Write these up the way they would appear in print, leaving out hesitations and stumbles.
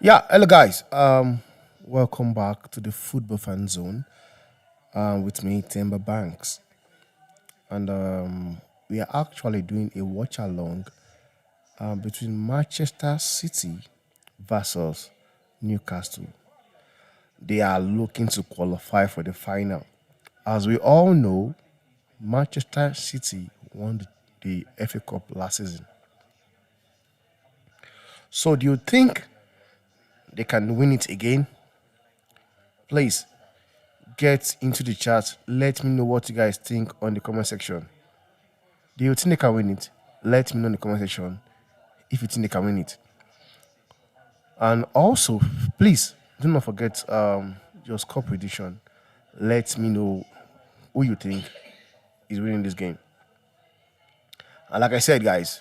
Yeah, hello guys. Welcome back to the Football Fan Zone. With me, THEMBA Banks, and we are actually doing a watch along between Manchester City versus Newcastle. They are looking to qualify for the final. As we all know, Manchester City won the FA Cup last season. So, do you think they can win it again? Please get into the chat. Let me know what you guys think on the comment section. Do you think they can win it? Let me know in the comment section if you think they can win it. And also, please do not forget your score prediction. Let me know who you think is winning this game. And like I said, guys,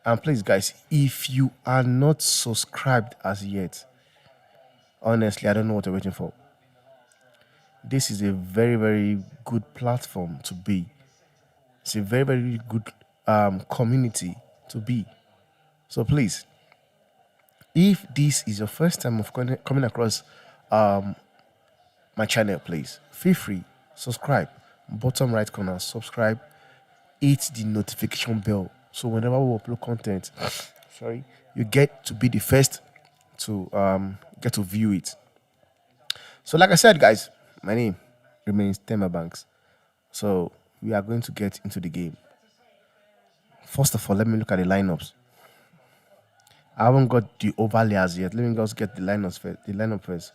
and please, guys, if you are not subscribed as yet, honestly, I don't know what you're waiting for. This is a very, very good platform to be. It's a very, very good community to be. So please, if this is your first time of coming across my channel, please feel free, subscribe, bottom right corner, subscribe, hit the notification bell. So whenever we upload content, sorry, you get to be the first to get to view it. So like I said, guys, my name remains THEMBA Banks. So we are going to get into the game. First of all, let me look at the lineups. I haven't got the overlayers yet. Let me just get the lineups first. The lineup first.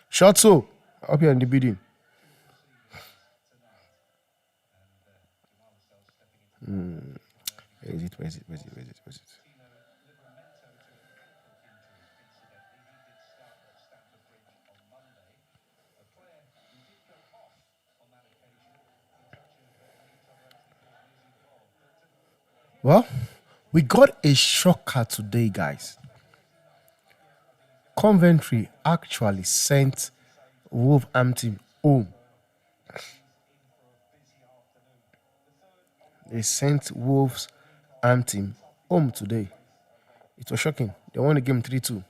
Short so up here in the building. Where is it? Where is it? Where is it? Where is it? Where is it? Well, we got a shocker today, guys. Coventry actually sent Wolverhampton home. They sent Wolverhampton home today. It was shocking. They won the game 3-2.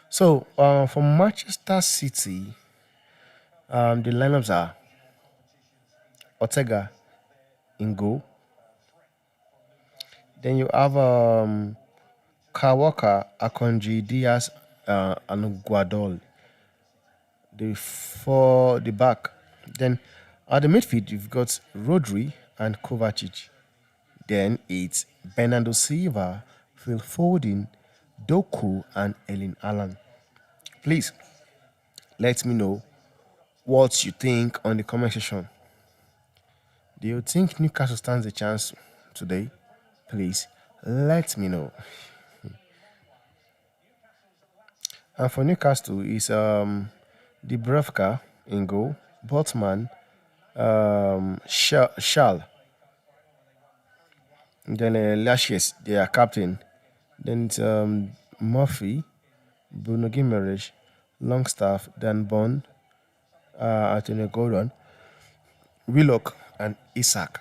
So, for Manchester City, the lineups are Ortega in goal. Then you have Kawaka, Akonji, Diaz, and Guardol. For the back. Then at the midfield, you've got Rodri and Kovacic. Then it's Bernardo Silva, Phil Foden, Doku, and Ellen Allen. Please let me know what you think on the comment section. Do you think Newcastle stands a chance today? Please let me know. And for Newcastle is Dubravka in goal, Botman, Schall, then Lashes, their captain. Then it's Murphy, Bruno Guimaraes, Longstaff, Dan Bond, Antonio Gordon, Willock, and Isaac.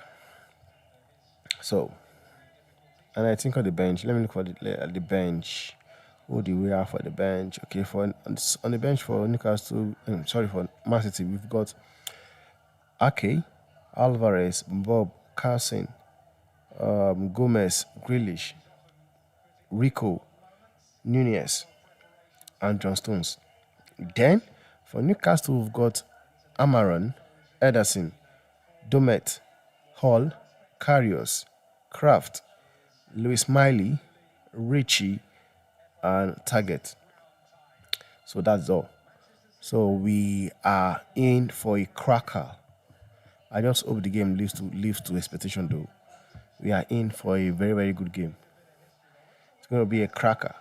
So, and I think on the bench, let me look for the bench. Who do we have for the bench? Okay, on the bench for Newcastle, for Man City, we've got Ake, Alvarez, Bob, Carson, Gomez, Grealish, Rico, Nunez, and John Stones. Then for Newcastle, we've got Amaron, Ederson, Domet, Hall, Karius, Kraft, Lewis Miley, Richie, and Target. So that's all. So we are in for a cracker. I just hope the game lives to expectation though. We are in for a very, very good game. It's going to be a cracker.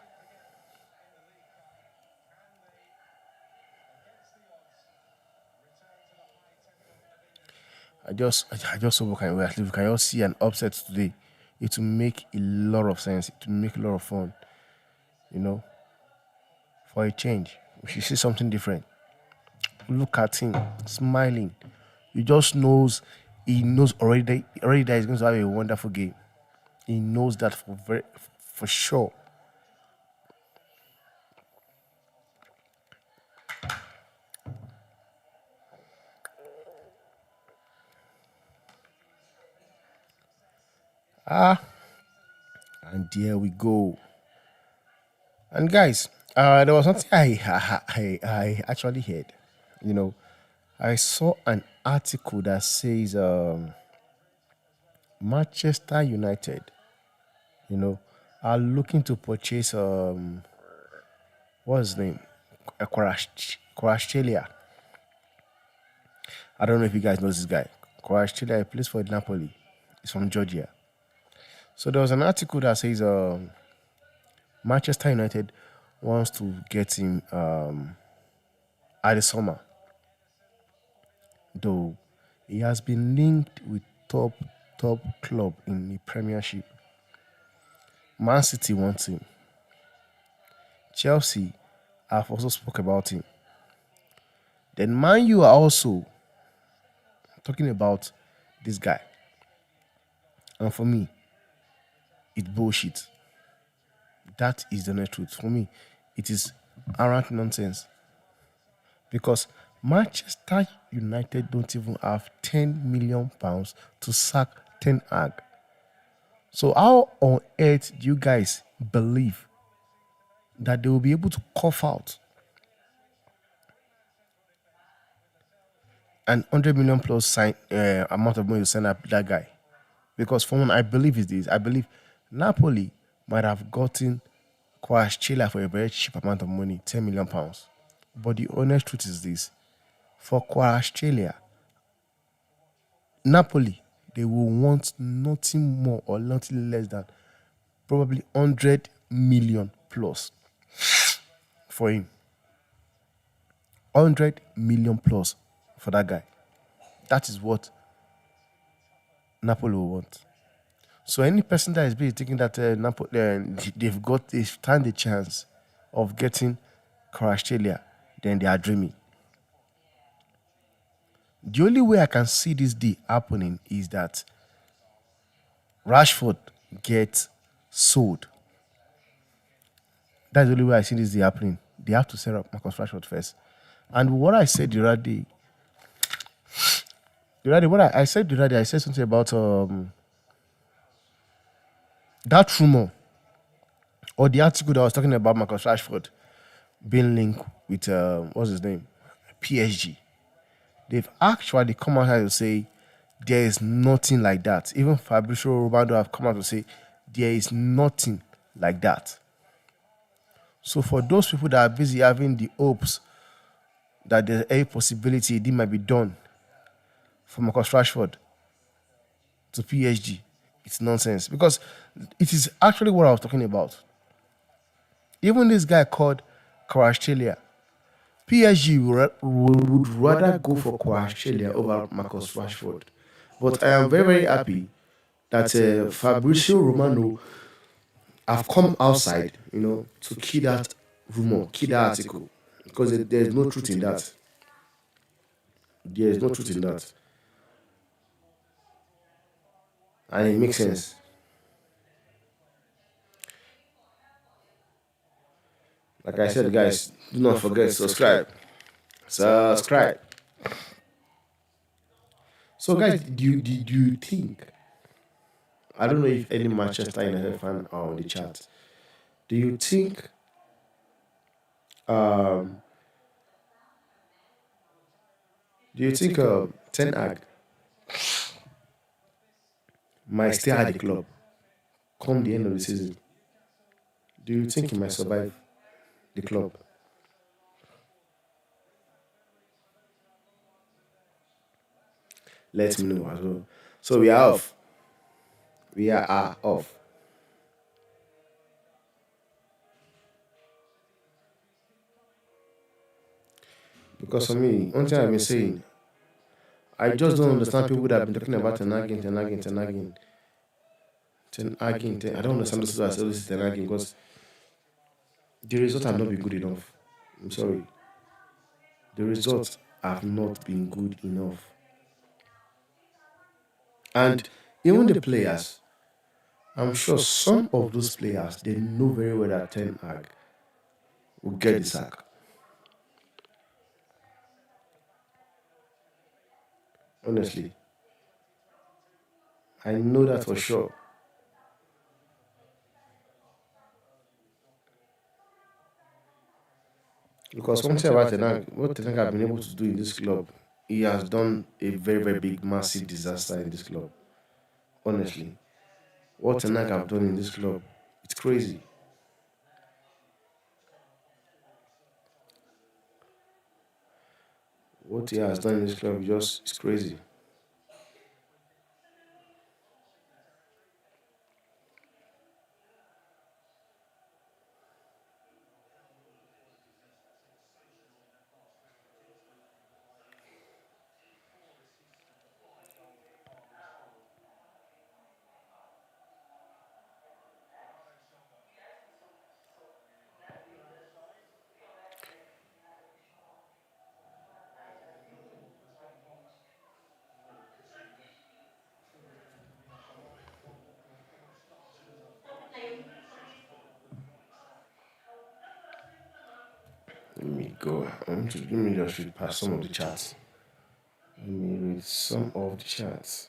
I just hope we can all see an upset today. It will make a lot of sense. It will make a lot of fun. You know, for a change, we should see something different. Look at him smiling. He just knows. He knows already that he's going to have a wonderful game. He knows that for sure. Ah, and there we go. And guys, there was something I actually heard. You know, I saw an article that says Manchester United, you know, are looking to purchase what's his name, Kvaratskhelia. I don't know if you guys know this guy. Kvaratskhelia, he plays for Napoli. He's from Georgia. So there was an article that says Manchester United wants to get him at the summer, though he has been linked with top club in the Premiership. Man City wants him. Chelsea have also spoke about him. Then Man U are also talking about this guy. And for me, it's bullshit. That is the net truth. For me, it is arrant nonsense. Because Manchester United don't even have £10 million to sack Ten Hag. So how on earth do you guys believe that they will be able to cough out an 100 million plus amount of money to send up that guy? Because for one, I believe is this. I believe Napoli might have gotten Kvaratskhelia for a very cheap amount of money, £10 million. But the honest truth is this: for Kvaratskhelia, Napoli, they will want nothing more or nothing less than probably 100 million plus for him. 100 million plus for that guy. That is what Napoli will want. So any person that is busy thinking that Napoli, they stand a chance of getting Kvaratskhelia, then they are dreaming. The only way I can see this deal happening is that Rashford gets sold. That's the only way I see this deal happening. They have to sell up Marcus Rashford first. And what I said the other day, I said the other day, I said something about that rumor or the article that was talking about Marcus Rashford being linked with what's his name, PSG. They've actually come out here to say there is nothing like that. Even Fabrizio Romano have come out to say there is nothing like that. So for those people that are busy having the hopes that there's a possibility it might be done for Marcus Rashford to PSG, it's nonsense. Because it is actually what I was talking about. Even this guy called Kvaratskhelia, PSG would rather go for Kvaratskhelia over Marcus Rashford. But I am very, very happy that Fabrizio Romano have come outside, to kill that rumor, kill that article. Because there's no truth in that. There is no truth in that. And it makes sense. Like I said, guys, do not forget to subscribe. Subscribe. So, guys, do you think? I don't know if any Manchester United fan are on the chat. Do you think? Do you think Ten Hag might stay at the club come the end of the season? Do you think he might survive the club? Let me know as well. So we are off. We are off. Because for me, one thing I've been saying, I just don't understand people that have been talking about Ten Hag. I don't understand those who are saying this is Ten Hag because the results have not been good enough. I'm sorry. The results have not been good enough. And even the players, I'm sure some of those players they know very well that Ten Hag will get the sack. Honestly, I know that for sure. Because one thing about Ten Hag, what Ten Hag have been able to do in this club, he has done a very, very big, massive disaster in this club. Honestly, what Ten Hag have done in this club, it's crazy. What he has done in this club, just it's crazy. Let me go. Let me just read past some of the chats. Let me read some of the chats.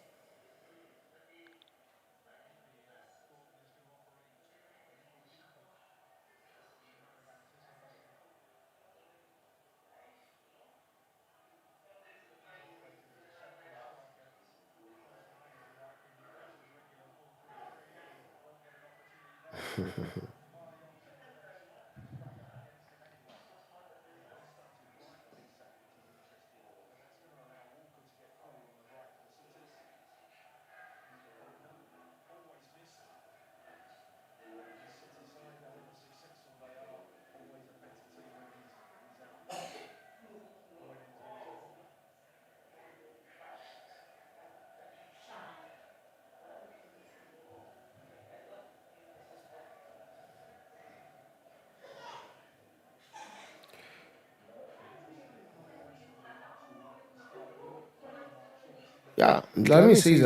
Yeah, Lamine says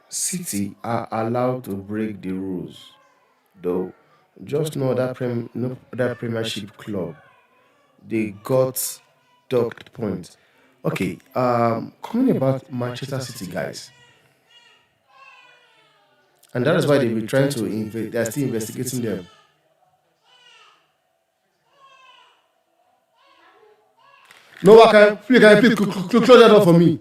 City are allowed to break the rules, though. Just no other Premiership club they got docked points. Okay, coming about Manchester City guys, and that is why they were trying to they're still investigating them. No, I can please close that door for me.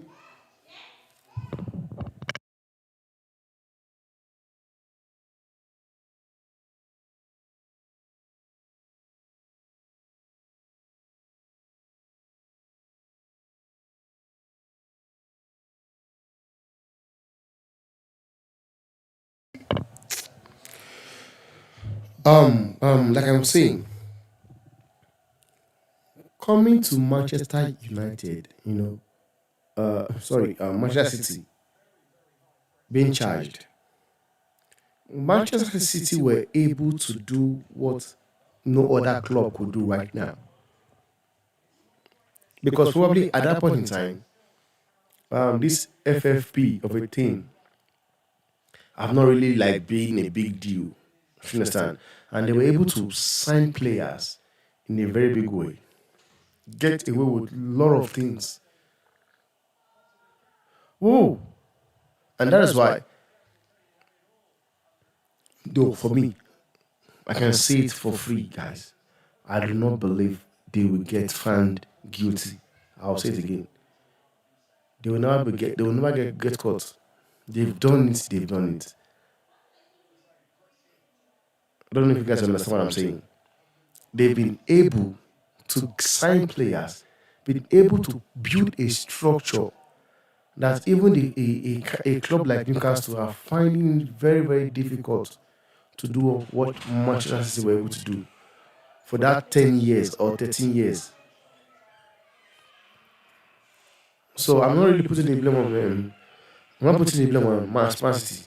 Like I'm saying, coming to Manchester United, Manchester City being charged. Manchester City were able to do what no other club could do right now. Because probably at that point in time, this FFP of a thing have not really like been a big deal. You understand? And they were able to sign players in a very big way, get away with a lot of things. Whoa! And that is why, though, for me, I can say it for free, guys. I do not believe they will get found guilty. I'll say it again. They will never get caught. They've done it, they've done it. I don't know if you guys understand what I'm saying. They've been able to sign players, been able to build a structure that even a club like Newcastle are finding it very, very difficult to do what Manchester City were able to do for that 10 years or 13 years. So I'm not really putting the blame on them. I'm not putting the blame on Man City.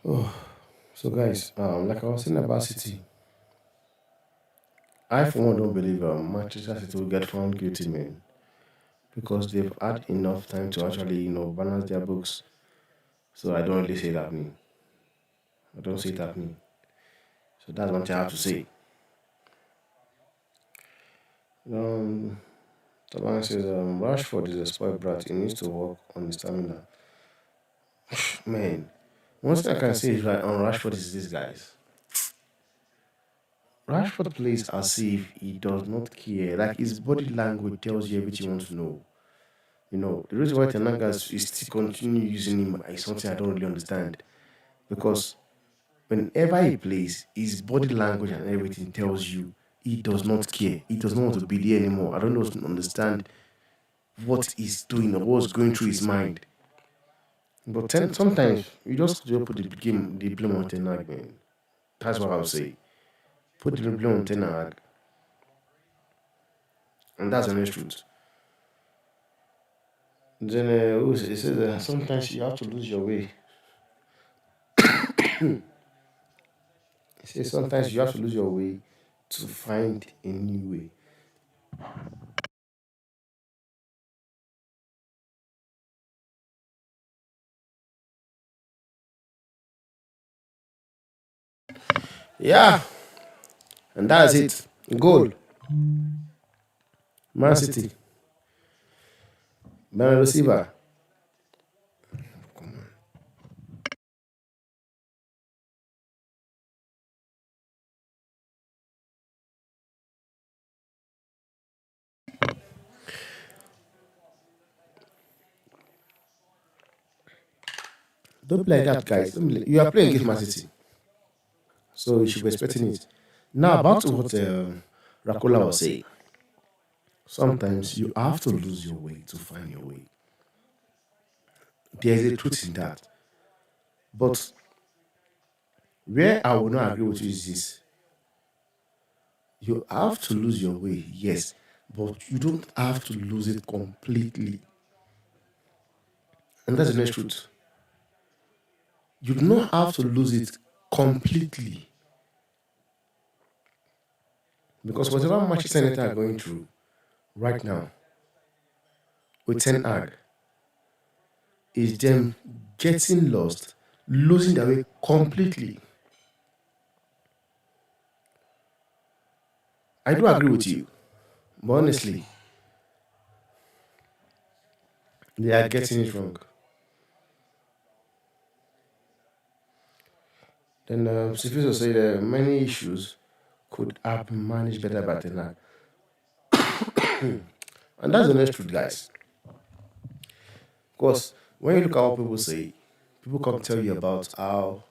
Oh, so guys, like I was saying about City, I for one don't believe Manchester City will get found guilty, man, because they've had enough time to actually, balance their books. So I don't really see it happening. I don't see it happening. So that's one thing I have to say. Um, Taban says Rashford is a spoiled brat. He needs to work on his stamina. Man, one thing I can say is right on Rashford is this, guys. Rashford plays as if he does not care. Like his body language tells you everything you want to know. The reason why Tenagas is still continue using him is something I don't really understand. Because whenever he plays, his body language and everything tells you he does not care. He does not want to be there anymore. I don't know, understand what he's doing or what's going through his mind. But sometimes you just put the blame on Tenag, man. That's what I would say. Put the blame on Tenag, and that's the honest truth. Then it says sometimes you have to lose your way. It says sometimes you have to lose your way to find a new way. Yeah, and that's it. Goal. Man City. Bernardo Silva. Don't play like that, guys. You are playing against Man City, so you should be expecting it. Now, back to what Rakola was saying. Sometimes you have to lose your way to find your way. There is a truth in that. But where I will not agree with you is this: you have to lose your way, yes, but you don't have to lose it completely. And that's the next truth. You do not have to lose it completely. Because whatever Manchester United are going through right now with Ten Hag is them getting lost, losing their way completely. I do agree with you, but honestly, they are getting it wrong. Then Sifiso said many issues could have been managed better by Ten Hag. And that's the next truth, guys. Because when you look at what people say, people come tell you about how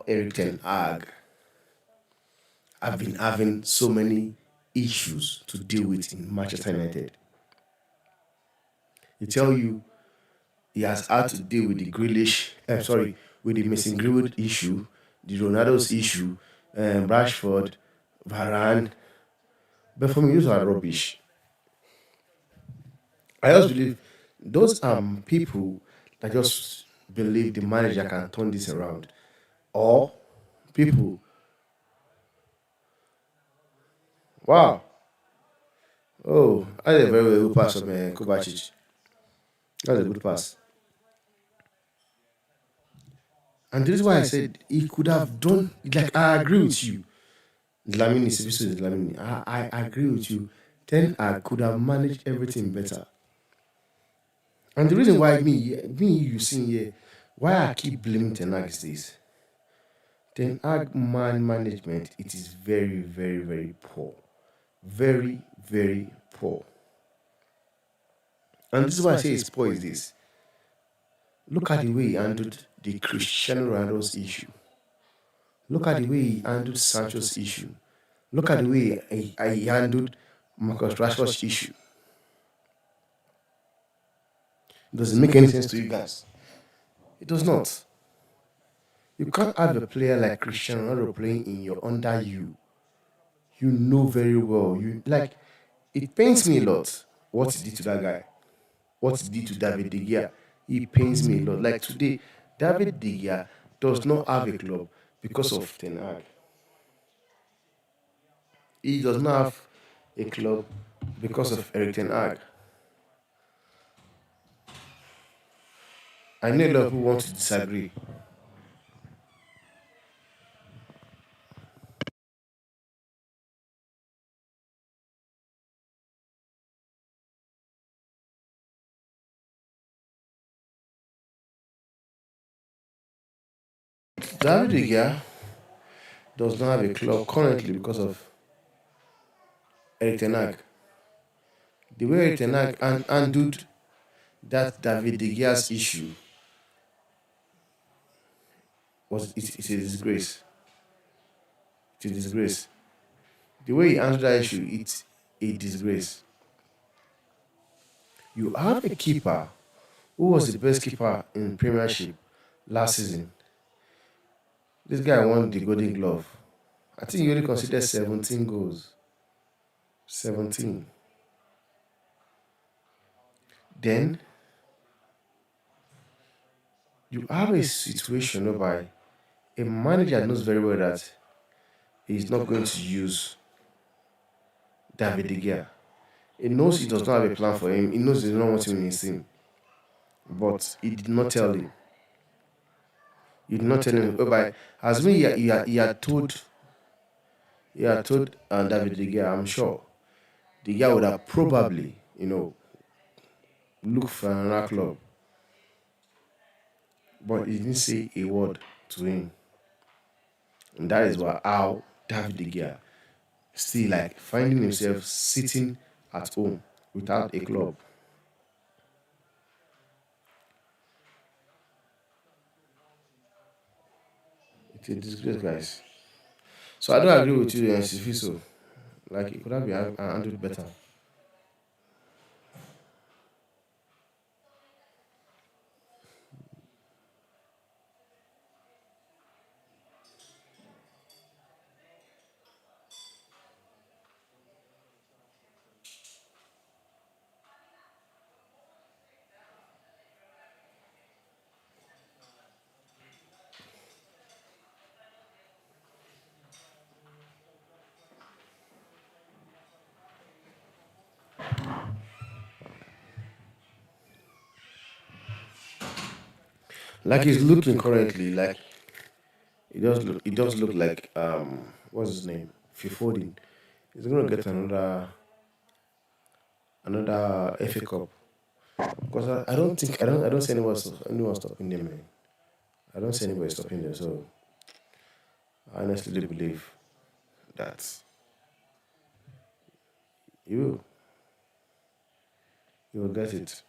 Eric Ten Hag have been having so many issues to deal with in Manchester United. They tell you he has had to deal with the with the missing Greenwood issue, the Ronaldo's issue, Rashford, Varane. But for me, those are rubbish. I just believe those are people that just believe the manager can turn this around, or people. Wow. Oh, that's a very good pass from Kovacic. That's a good pass. And this is why I said he could have done. Like I agree with you, Lamini. If this is Lamini, I agree with you. Then I could have managed everything better. And the reason why you see here, why I keep blaming Ten Hag is this: Ten Hag man management. It is very, very, very poor, very, very poor. And this is why I say it's poor. Is this? Look at the way he handled the Cristiano Ronaldo's issue. Look at the way he handled Sancho's issue. Look at the way he handled Marcus Rashford's issue. Does it make any sense to you guys? It does not. You can't have a player like Cristiano Ronaldo playing in your under you. You know very well. You like it pains me a lot what he did to that guy. What he did to David De Gea. It pains me a lot. Like today, David De Gea does not have a club because of Ten Hag. He does not have a club because of Eric Ten Hag. I know a lot of people want to disagree. David De Gea does not have a club currently because of Eric Ten Hag. The way Eric Ten Hag handled that David De Gea's issue it's a disgrace. It's a disgrace. The way he handled that issue, it's a disgrace. You have a keeper who was the best keeper in Premiership last season. This guy won the Golden Glove. I think he only considered 17 goals. 17. Then you have a situation whereby a manager knows very well that he's not going to use David De Gea. He knows he does not have a plan for him. He knows he does not want him in his team. But he did not tell him. He did not tell him. Whereby, as me, he had told David De Gea, I'm sure, De Gea would have probably, looked for another club. But he didn't say a word to him. And that is how David De Gea still like finding himself sitting at home without a club. It's a disgrace, guys. So I don't agree with you, Sifiso. Like it could have been handled better. Like he's looking currently, like it does look like what's his name? Fifodin. He's gonna get another FA Cup. Because I don't see anyone stopping them, man. I don't see anybody stopping them, so I honestly do believe that you you will get it.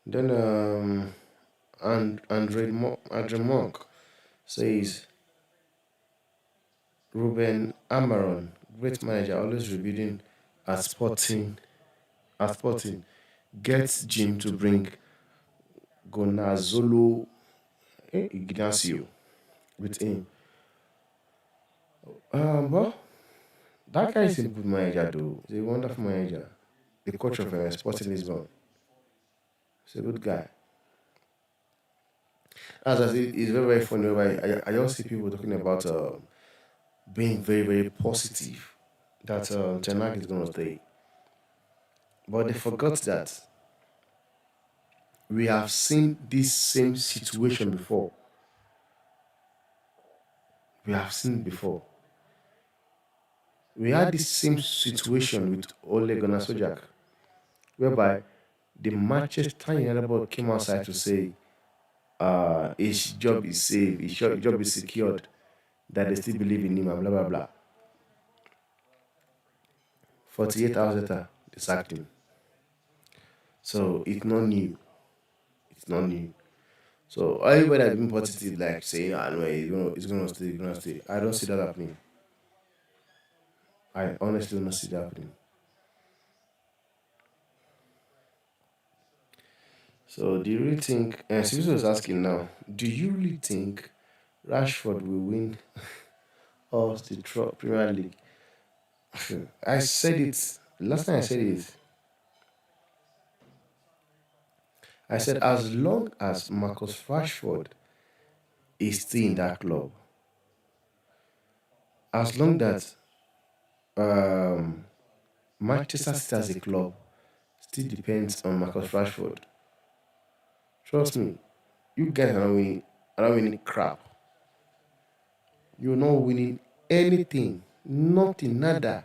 Then Andre Monk says Ruben Amaron, great manager, always rebuilding at Sporting, gets Jim to bring Gonzalo Ignacio with him. Well, that guy is a good manager, though. He's a wonderful manager. The coach of Sporting Lisbon. He's a good guy. As I say, it's very, very funny. I just see people talking about being very, very positive that Ten Hag is going to stay. But they forgot that we have seen this same situation before. We have seen it before. We had this same situation with Ole Gunnar Solskjaer, whereby the Manchester United board came outside to say his job is safe, his job is secured, that they still believe in him and blah blah blah. 48 hours later, they sacked him. So it's not new. It's not new. So everybody has been positive, like saying, "Ah, no, it's gonna stay, it's gonna stay." I don't see that happening. I honestly don't see that happening. So do you really think? And Sister was asking now, do you really think Rashford will win us the Premier League? I said it last time. I said it. I said, as long as Marcus Rashford is still in that club, as long that um, Manchester City as a club still depends on Marcus Rashford, trust me, you guys are not winning crap. You're not winning anything, nothing, nada.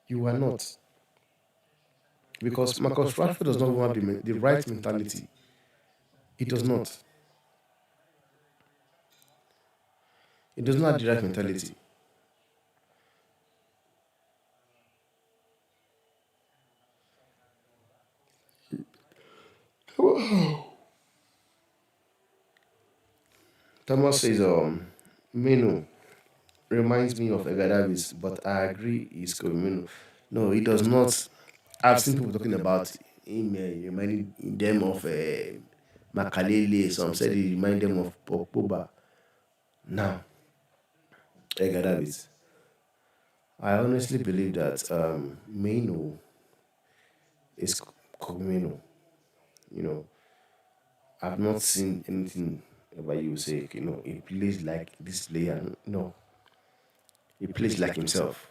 You are not. Because Marcus Rashford does not have the right mentality. He does not. He does not have the right mentality. Thomas says, Mino reminds me of Edgar Davis, but I agree he's Kobe Mino. No, he does not. I've seen people talking about him reminding them of Makalele. Some said he remind them of Pogba. Now, Edgar Davis. I honestly believe that Mino is Kobe Mino. You know, I've not seen anything about you say, he plays like this player. No, he plays like himself.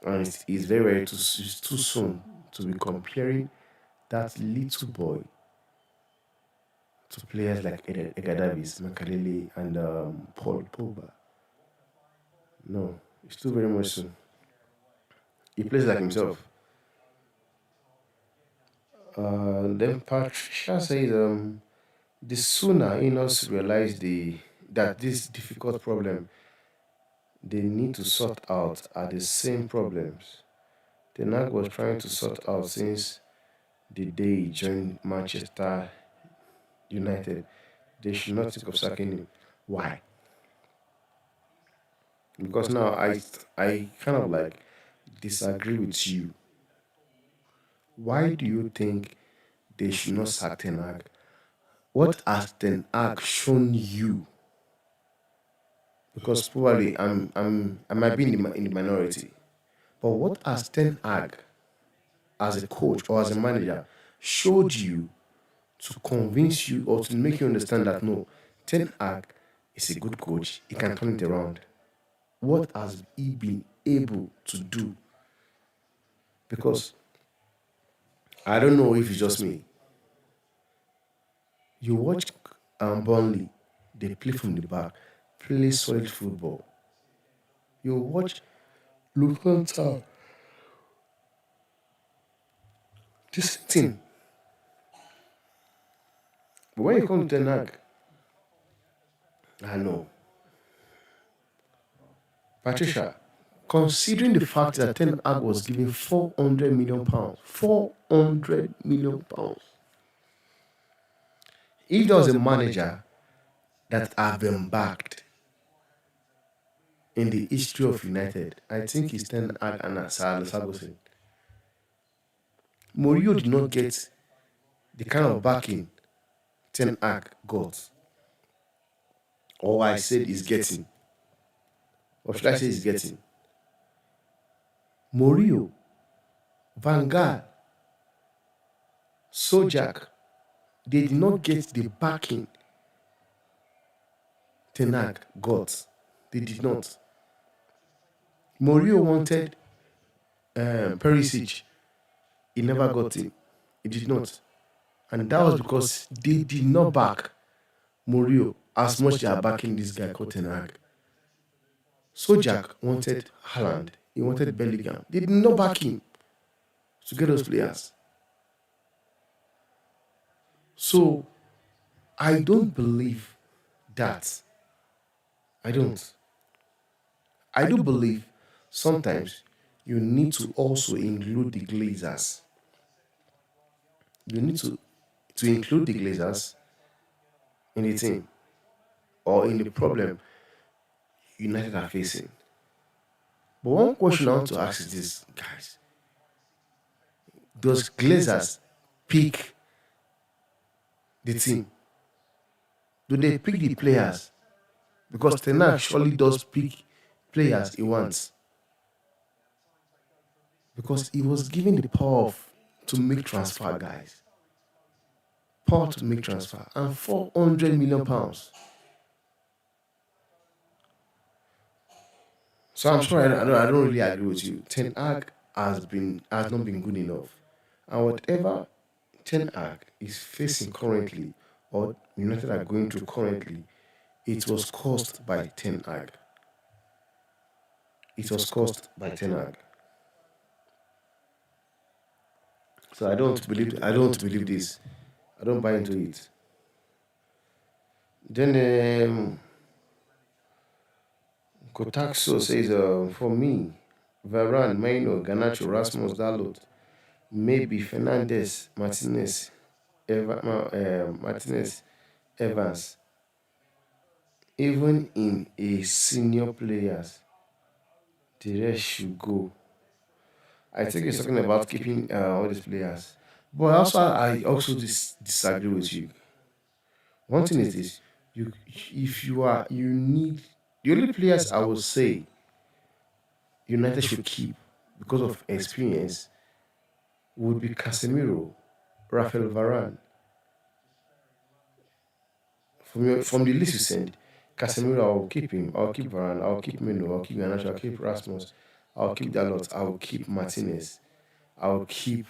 And it's very it's too soon to be comparing that little boy to players like Edgar Davis, Makalele, and Paul Pogba. No, it's too very much soon. He plays like himself. Then Patricia says, the sooner in-laws realize that this difficult problem they need to sort out are the same problems the NAG was trying to sort out since the day he joined Manchester United. They should not think of sacking him. Why? Because now I kind of like disagree with you. Why do you think they should not sack Ten Hag? What has Ten Hag shown you? Because probably I might be in the minority, but what has Ten Hag as a coach or as a manager showed you to convince you or to make you understand that no, Ten Hag is a good coach, he can turn it around? What has he been able to do? Because I don't know if it's just me. You watch Burnley, they play from the back, play solid football. You watch Luton Town, the same thing. But when you come to Ten Hag, I know. Patricia, considering the fact that Ten Hag was given £400 million, £400 million. If there was a manager that have been backed in the history of United, I think it's Ten Hag and Sir Sagosin. Mourinho did not get the kind of backing Ten Hag got, or I said he's getting, or should I say he's getting. Mourinho, Van Gaal, Sojak, they did not get the backing Ten Hag got. They did not. Mourinho wanted Perisic. He never got him. He did not. And that was because they did not back Mourinho as much as they are backing this guy called Ten Hag. Sojak wanted Haaland. He wanted Bellingham. They did not back him to get those players. So, I don't believe that. I don't. I do believe sometimes you need to also include the Glazers. You need to include the Glazers in the team or in the problem United are facing. But one question I want to ask is this, guys. Does Glazers pick the team? Do they pick the players? Because Ten Hag surely does pick players he wants. Because he was given the power of to make transfer, guys. Power to make transfer, and 400 million pounds. So I'm sorry, I don't really agree with you. Ten Hag has not been good enough, and whatever Ten Hag is facing currently, or United are going through currently, it was caused by Ten Hag. It was caused by Ten Hag. So I don't believe this. I don't buy into it. Then Kotakso says, for me, Varane, Maino, Ganacho, Rasmus, Dalot, maybe Fernandez, Martinez, Evans, even in a senior players, the rest should go. I think he's talking about keeping all these players. But I also disagree with you. One thing is this: you, if you need the only players I would say United should keep because of experience would be Casemiro, Rafael Varane. From the list you send, Casemiro, I'll keep him. I'll keep Varane. I'll keep Meno. I'll keep Garnacho. I'll keep Rasmus. I'll keep Dalot. I'll keep Martinez. I'll keep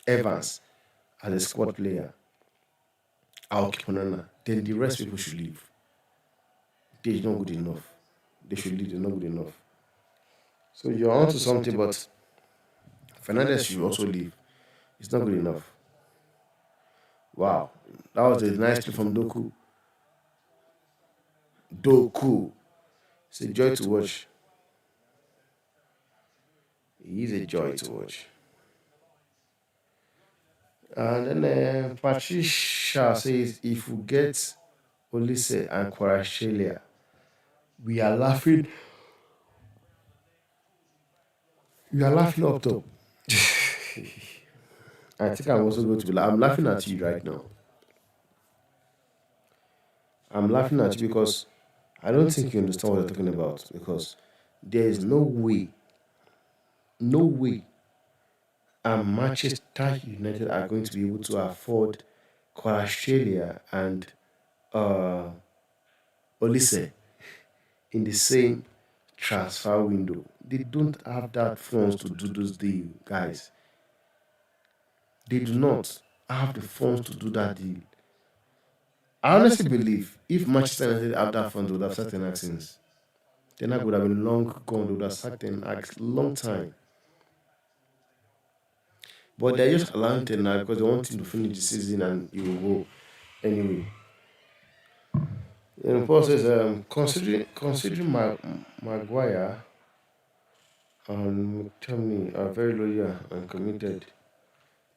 Evans as a squad player. I'll keep Onana. Then the rest people should leave. They're not good enough. They should leave. They're not good enough. So you're onto something, but Fernandez should also leave. It's not good enough. Wow, that was a nice play from Doku. Doku. It's a joy to watch. He's a joy to watch. And then Patricia says, if we get Olise and Kwarashelia, we are laughing. We are laughing up top. I think I'm also going to be. I'm laughing at you right now. I'm laughing at you because I don't think you understand what I'm talking about. Because there is no way, and Manchester United are going to be able to afford Australia and uh, Olise in the same transfer window. They don't have that funds to do those deals, guys. They do not have the funds to do that deal. I honestly believe if Manchester United have that fund, they would have sacked Ten Hag since. Ten Hag would have been long gone. They would have sacked Ten Hag long time. But they're just allowing Ten Hag because they want him to finish the season and he will go anyway. And Paul says, considering Maguire and McTominay are very loyal and committed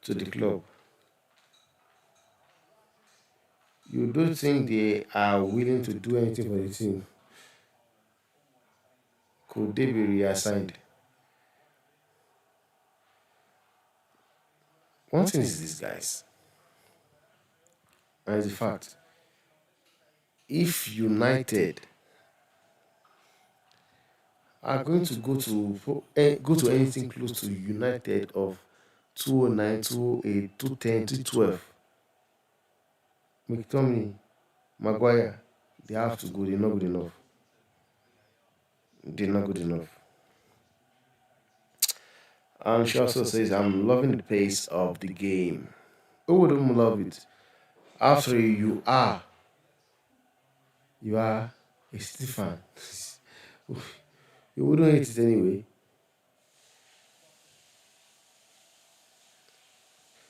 to the club, you don't think they are willing to do anything for the team? Could they be reassigned? One thing is this, guys, and it's a fact. If United are going to go to anything close to United of 209, 208, 210, 212, McTominay, Maguire, they have to go. They're not good enough. They're not good enough. And she also says, I'm loving the pace of the game. Who wouldn't love it? After you are a City fan. You wouldn't hate it anyway.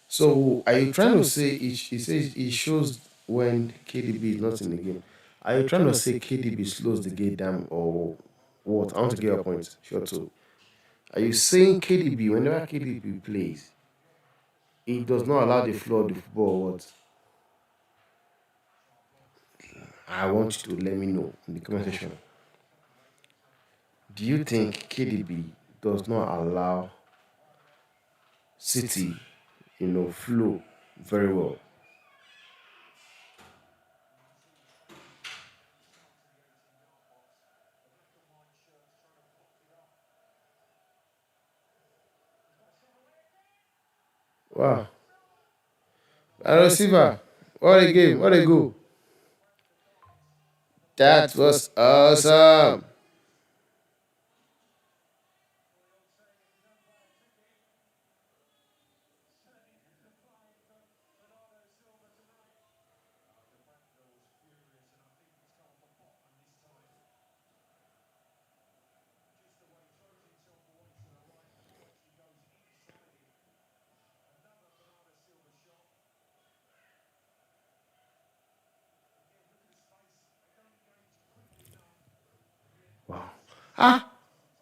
So are you trying to say it says it shows when KDB is not in the game? Are you trying to say KDB slows the game down or what? I want to get your point. Sure too. Are you saying KDB whenever KDB plays, it does not allow the flow of the football or what? I want you to let me know in the comment section. Do you think KDB does not allow City, flow very well? Wow. And receiver. What a game. What a goal. That was awesome. Wow. Ah,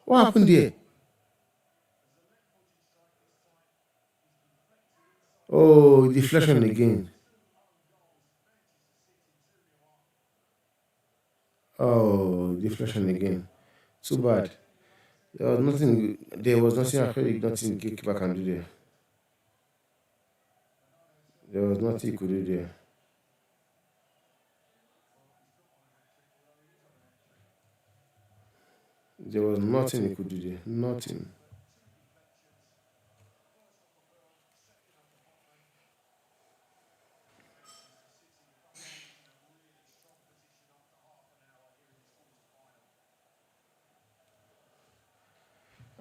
what happened there? Oh, deflection again. Oh, deflection again. Too bad. There was nothing. There was nothing. Actually, nothing goalkeeper can do there. There was nothing he could do there. There was nothing he could do there. Nothing.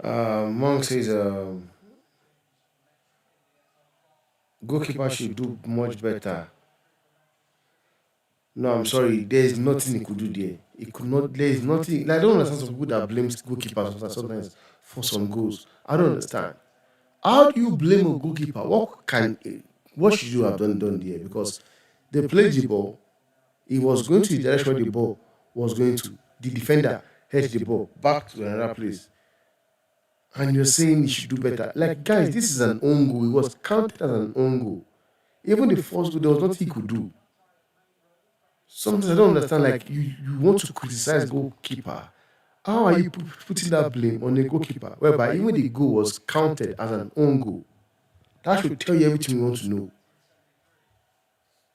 Monk says goalkeeper should do much better. No, I'm sorry. There is nothing he could do there. He could not. There is nothing. Like, I don't understand some people that blame goalkeepers sometimes for some goals. I don't understand. How do you blame a goalkeeper? What should you have done there? Because they played the ball. He was going to the direction where the ball was going to. The defender heads the ball back to another place. And you're saying he should do better. Like, guys, this is an own goal. It was counted as an own goal. Even the first goal, there was nothing he could do. Sometimes I don't understand. Like, you want to criticize goalkeeper. How are you putting that blame on the goalkeeper? Whereby even the goal was counted as an own goal. That should tell you everything you want to know.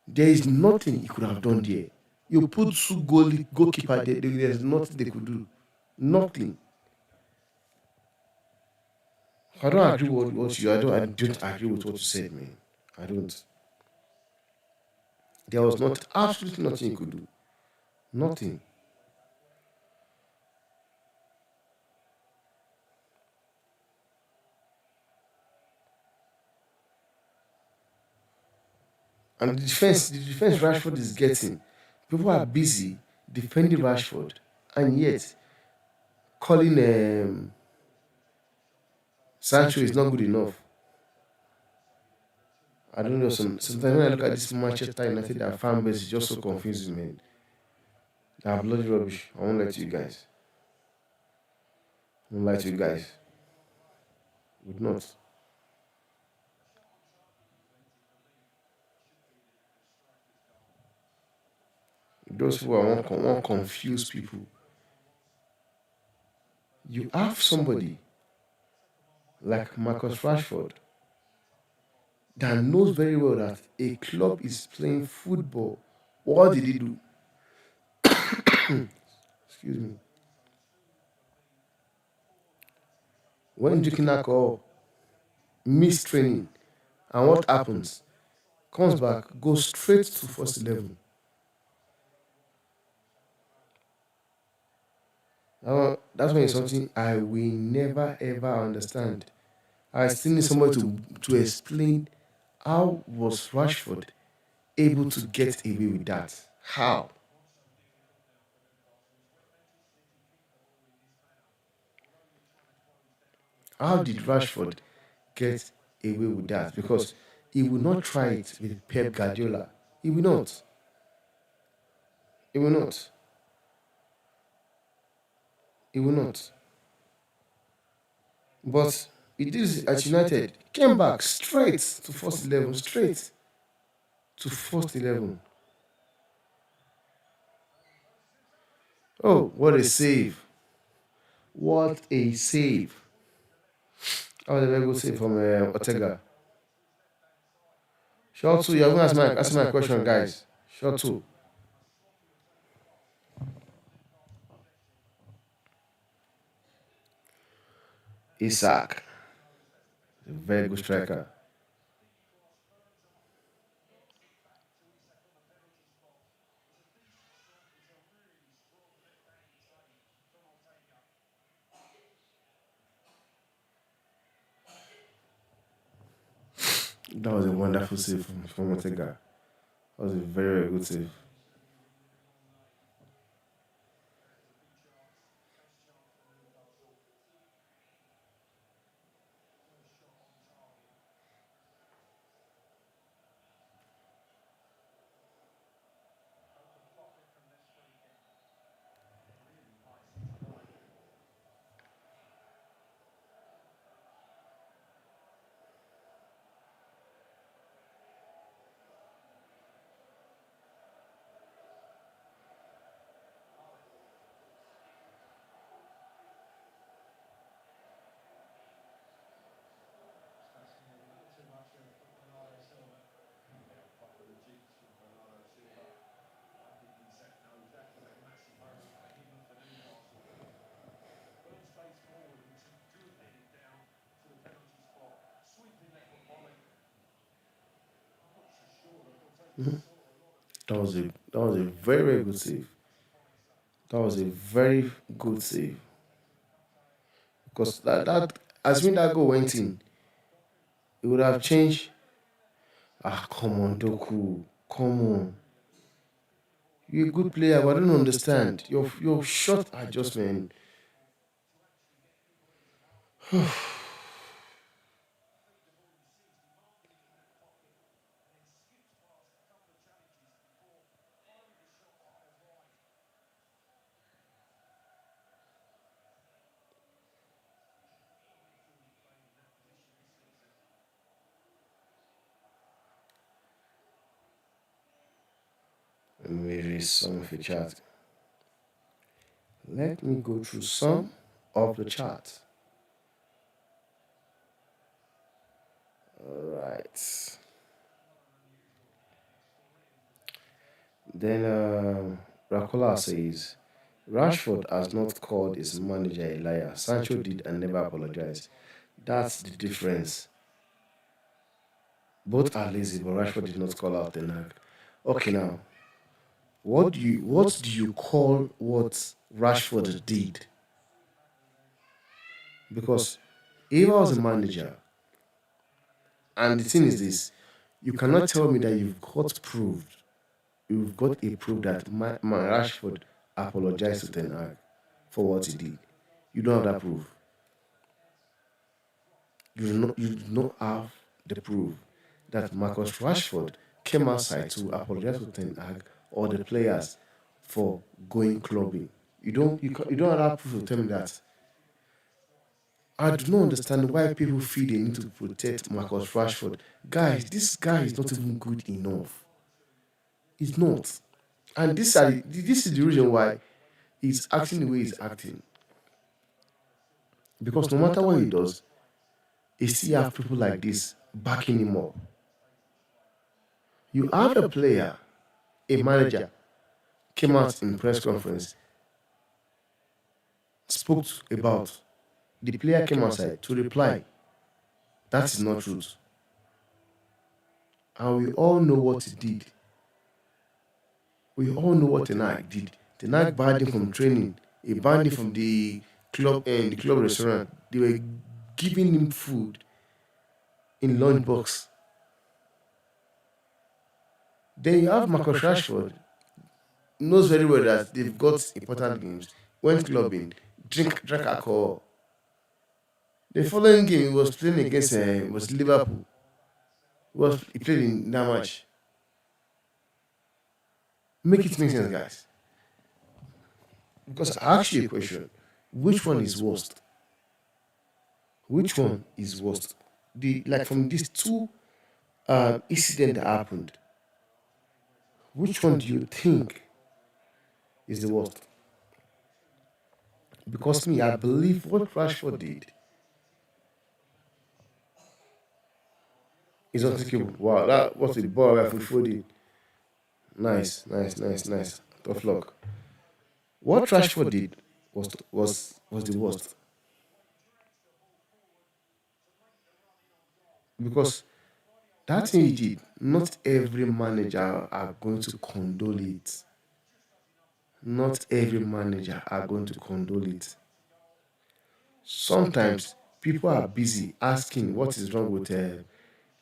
There is nothing he could have done there. You put two goalkeeper there, there's nothing they could do. Nothing. I don't agree with what you. I don't agree with what you said, man. I don't. There was not absolutely nothing you could do. Nothing. And the defense Rashford is getting. People are busy defending Rashford, and yet calling Sancho is not good enough. I don't know. Sometimes when I look at this Manchester United, their fan base is just so confusing, man. They are bloody rubbish. I won't lie to you guys. I won't lie to you guys. Would not. Those who are want confuse people. You have somebody like Marcus Rashford that knows very well that a club is playing football. What did he do? Excuse me. When drinking alcohol, miss training, and what happens? Comes back, goes straight to first 11. That's when it's something I will never ever understand. I still need somebody to explain how was Rashford able to get away with that? How? How did Rashford get away with that? Because he will not try it with Pep Guardiola. He will not. He will not. He will not. But he did it at United. Came back straight to first 11. Straight to first 11. Oh, what a save. What a save. That was a very good save from Ortega. Shot two. You're going to ask my question, guys. Shot two. Isaac. A very good striker. That was a wonderful save from Ortega. That was a very, very good save. That was a very, very good save. That was a very good save. Because that as when that goal went in, it would have changed. Ah, come on, Doku. Come on. You're a good player, but I don't understand. Your shot adjustment. Let me read some of the chat. Let me go through some of the chat. Alright. Then Rakola says Rashford has not called his manager a liar. Sancho did and never apologized. That's the difference. Both are lazy, but Rashford did not call out the nag. Okay, now what do you call what Rashford did? Because if I was a manager, and the thing is this, you cannot tell me that you've got a proof that my Rashford apologized to Ten Hag for what he did. You don't have that proof. You do not have the proof that Marcus Rashford came outside to apologize to Ten Hag or the players for going clubbing. You don't have that proof to tell me that. I do not understand why people feel they need to protect Marcus Rashford. Guys, this guy is not even good enough. He's not. And this is the reason why he's acting the way he's acting. Because no matter what he does, he still have people like this backing him up. You have a player, a manager, came out in press conference, spoke about. The player came outside to reply. That is not truth. And we all know what he did. We all know what Tenag did. Tenag banned him from training. He banned him from the club and the club restaurant. They were giving him food in lunch box. Then you have Marcus Rashford, knows very well that they've got important games. Went clubbing, drank alcohol. The following game he was playing against was Liverpool. He played in that match. Make it make sense, guys. Because I asked you a question: which one is worst? Which one is worst? From these two incidents that happened, which one do you think is the worst? Because me, I believe what Rashford did is unthinkable. Wow, that was the ball where Fufu did. Nice, nice, nice, nice. Tough luck. What Rashford did was the worst. Because that thing he did, not every manager are going to condole it. Not every manager are going to condole it. Sometimes people are busy asking what is wrong with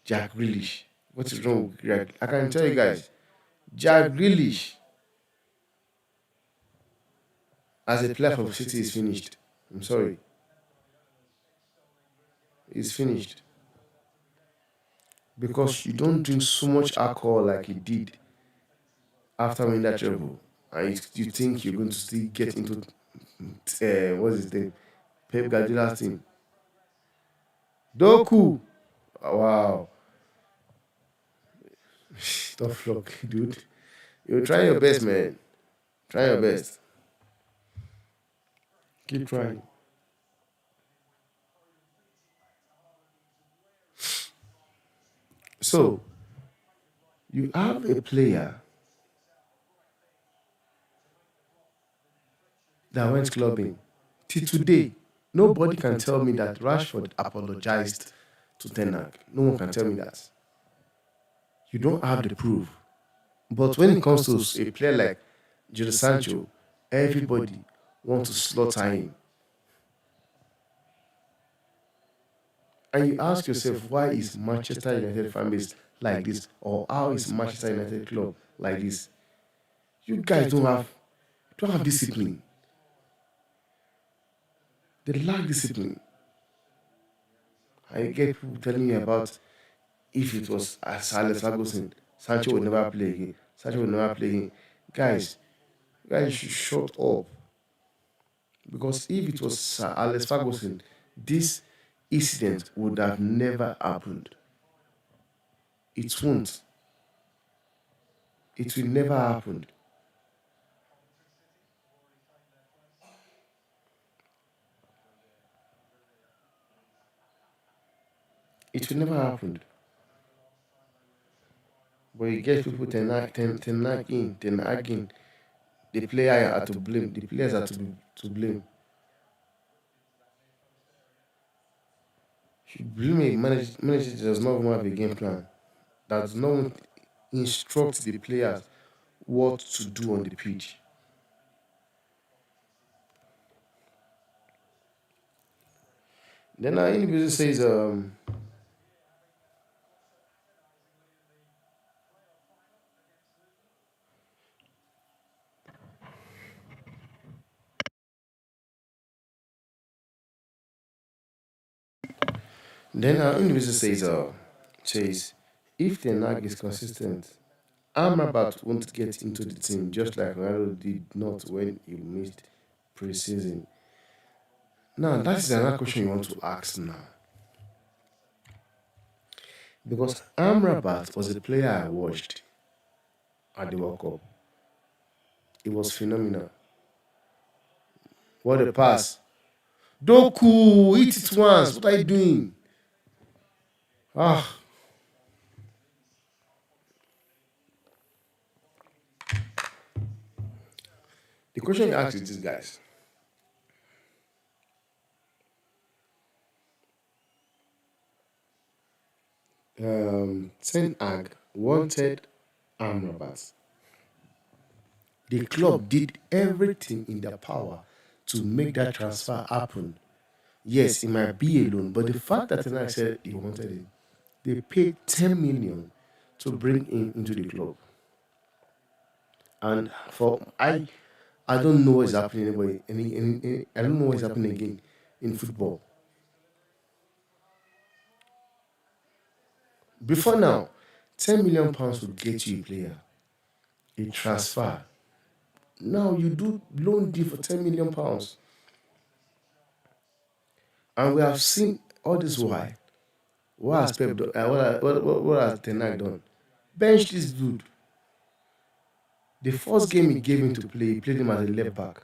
Jack Grealish. What is wrong with Jack? I can tell you guys, Jack Grealish as a player for City is finished. I'm sorry, he's finished because you don't drink so much alcohol like he did after winning that treble, and you think you're going to still get into what's his name, Pep Guardiola's team. Doku, wow, tough luck, dude. You try your best, man. Try your best. Keep trying. So you have a player that went clubbing. Till today, nobody can tell me that Rashford apologized to Ten Hag. No one can tell me that. You don't have the proof. But when it comes to a player like Jadon Sancho, everybody wants to slaughter him. And you ask yourself, why is Manchester United fan base like this? Or how is Manchester United club like this? You guys don't have discipline. They lack discipline. I get people telling me about if it was Alex Ferguson, Sancho would never play again. Sancho would never play again. Guys, you should shut up. Because if it was Sir Alex Ferguson, this incident would have never happened. It won't. It will never happen. It will never happen. But you get people ten nagging. The player are to blame. The players are to blame. You blame a manager that does not even have a game plan. That does not instruct the players what to do on the pitch. Then our individual says, says, if the nag is consistent, Amrabat won't get into the team just like Ronaldo did not when he missed pre-season. Now, that is another question you want to ask now. Because Amrabat was a player I watched at the World Cup. It was phenomenal. What a pass. Doku, hit it once. What are you doing? Ah. The question you ask is this, guys. Ten Hag wanted Amrabat. The club did everything in their power to make that transfer happen. Yes, it might be a loan, but the fact that Ten Hag said he wanted it, they paid 10 million to bring him into the club. And I don't know what's happening anyway. I don't know what's happening again in football. Before now, 10 million pounds would get you a player, a transfer. Now you do loan deal for 10 million pounds. And we have seen all this why. What has Pep done? What has Ten Hag done? Bench this dude. The first game he gave him to play, he played him as a left back.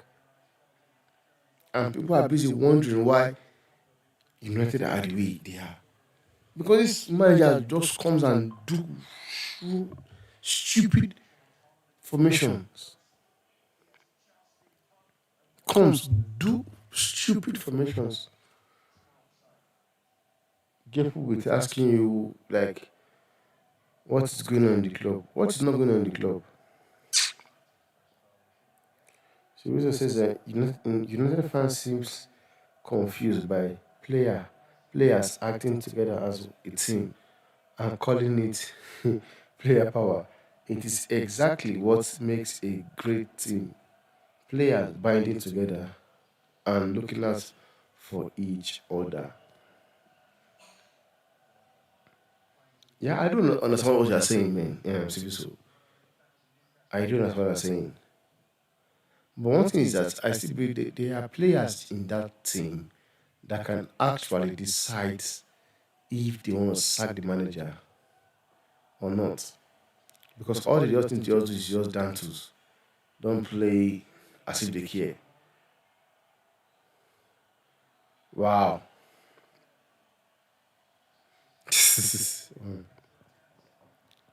And people are busy wondering why United are the way they are. Because this manager just comes and do stupid formations. Do stupid formations. Get people with asking you, like, what is going on in the club? What is not going on in the club? So Rizzo says that United fans seems confused by players acting together as a team and calling it player power. It is exactly what makes a great team. Players binding together and looking out for each other. Yeah, I don't understand what you're saying, man. Yeah, so I don't understand what you're saying. But one thing is that I still believe that there are players in that team that can actually decide if they want to sack the manager or not. Because all they just need to just do is just dance. Don't play as if they care. Wow.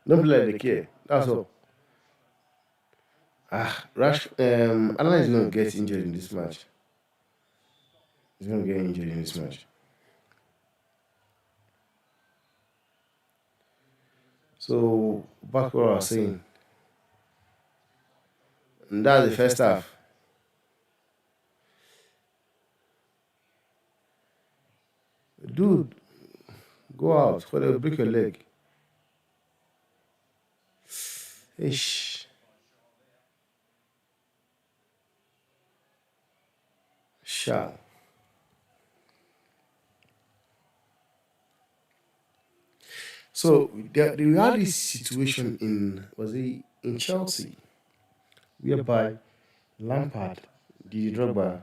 Don't play like they care. That's all. Alan is going to get injured in this match. He's going to get injured in this match. So, back what I was saying. And that's the first half. Dude, go out. For they'll break your leg. Ish. Sha. So we had this situation in Chelsea, whereby Lampard, Didier Drogba,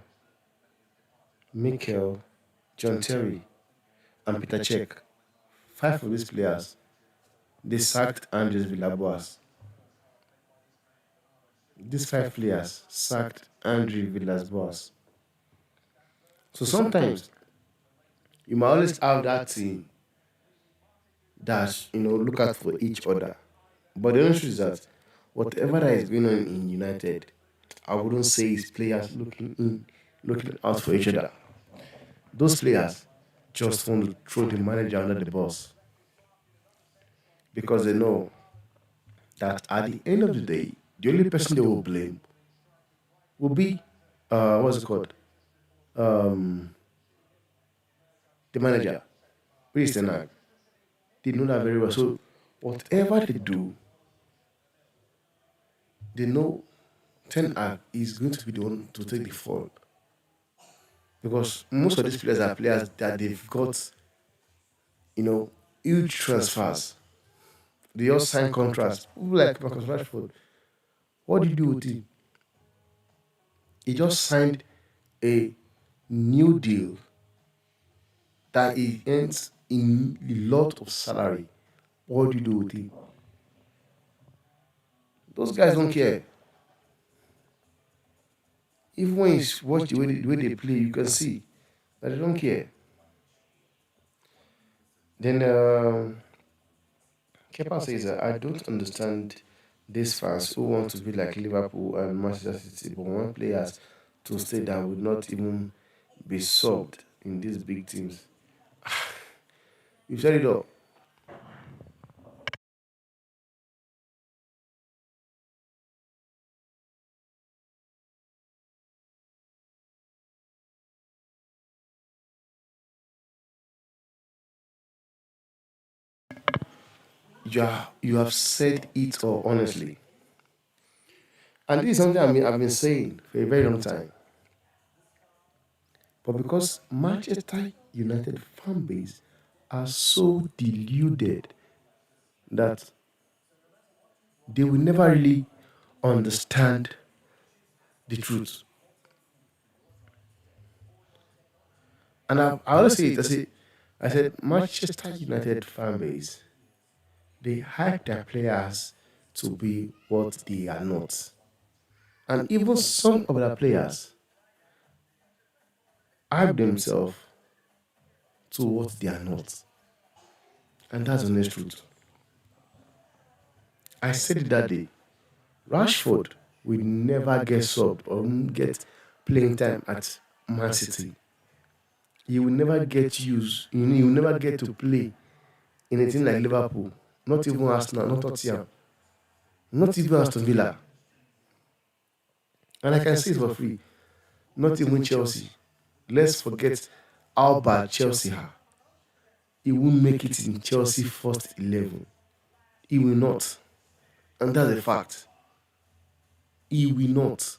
Mikel, John Terry, and Peter Cech, five of these players, they sacked Andres Villas-Boas. These five players sacked Andre Villas-Boas. So sometimes you might always have that team that look out for each other. But the honest truth is that whatever that is going on in United, I wouldn't say it's players looking out for each other. Those players just want to throw the manager under the bus because they know that at the end of the day, the only person they will blame will be what's it called? Um, the manager, which is Tenag. They know that very well. So whatever they do, they know Ten Hag is going to be the one to take the fall because most of these players are players that they've got, huge transfers. They all sign contracts. People like Marcus Rashford. What did you do with him? He just signed a new deal that he earns in a lot of salary. What do you do with him? Those guys don't care. Even when you watch the way they play, you can see that they don't care. Then Kepa says that I don't understand these fans who want to be like Liverpool and Manchester City, but want players to stay that would not even be subbed in these big teams. You said it all. You have said it all honestly. And this is something I've been saying for a very long time. But because Manchester United fan base are so deluded that they will never really understand the truth. And I always say it, I said Manchester United fan base, they hype their players to be what they are not. And even some of their players hype themselves to what they are not. And that's the honest truth. I said it that day. Rashford will never get subbed or get playing time at Man City. He will never get used. He will never get to play in a team like Liverpool. Not even Arsenal, not Tottenham, not even Aston Villa. And I can say it for free. Not even Chelsea. Let's forget how bad Chelsea are. he won't make it in Chelsea first 11. He will not. And that's a fact. He will not.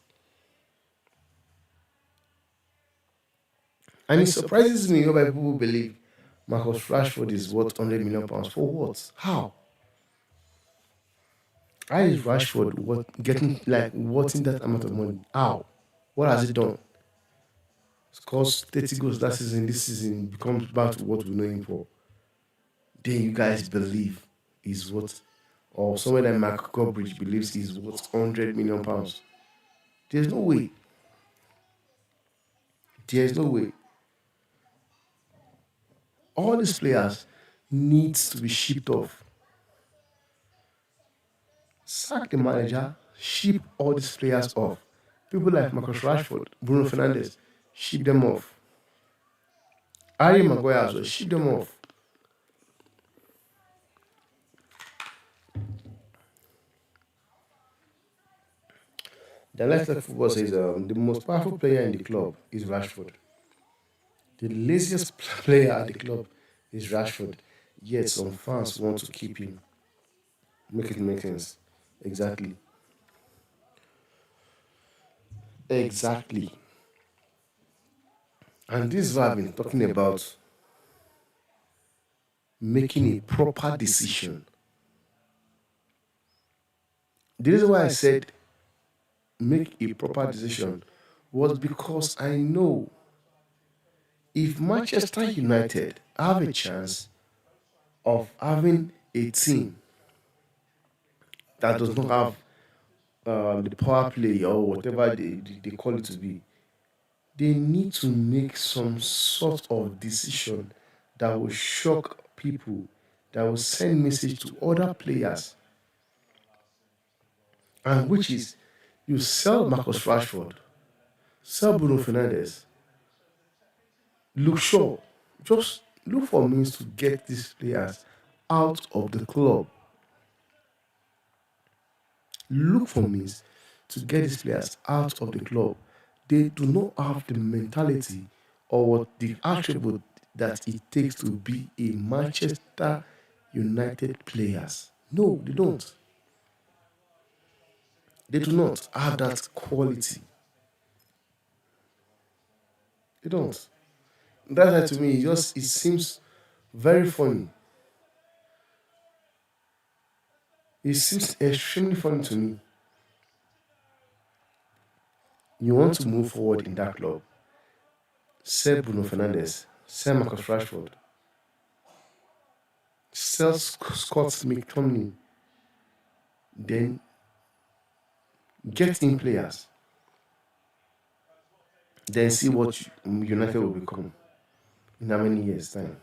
And it surprises me why people believe Marcus Rashford is worth £100 million. For what? How? How is Rashford getting like worth that amount of money? How? What has he done? Scores 30 goals last season. This season becomes back to what we know him for. Then you guys believe he's worth, or someone like Mark Gorbridge believes he's worth £100 million. There's no way. There's no way. All these players needs to be shipped off. Sack the manager, ship all these players off. People like Marcus Rashford, Bruno Fernandes, ship them off. Harry Maguire as well, ship them off. The Leicester football says the most powerful player in the club is Rashford. The laziest player at the club is Rashford. Yet some fans want to keep him. Make it make sense. Exactly. Exactly. And this is what I've been talking about. Making a proper decision. The reason why I said make a proper decision was because I know if Manchester United have a chance of having a team that does not have the power play or whatever they call it to be, they need to make some sort of decision that will shock people, that will send message to other players, and which is you sell Marcus Rashford, sell Bruno Fernandes, look sure, just look for means to get these players out of the club. Look for means to get these players out of the club. They do not have the mentality or what the attribute that it takes to be a Manchester United players. No, they don't. They do not have that quality. They don't. That's why to me, it seems very funny. It seems extremely funny to me. You want to move forward in that club. Sell Bruno Fernandes, sell Marcus Rashford, sell Scott McTominay, then get in players, then see what United will become in how many years' time.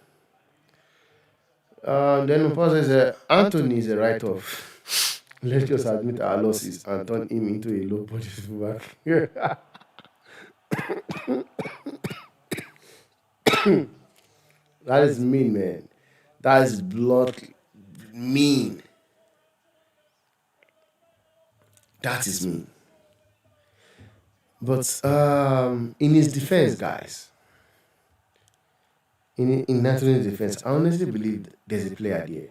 Then the person says Anthony is a write-off. Let's just admit our losses and turn him into a low-budget fullback. That is mean, man. That is blood mean. That is mean. But in his defense, guys, in Anthony's defense, I honestly believe there's a player there.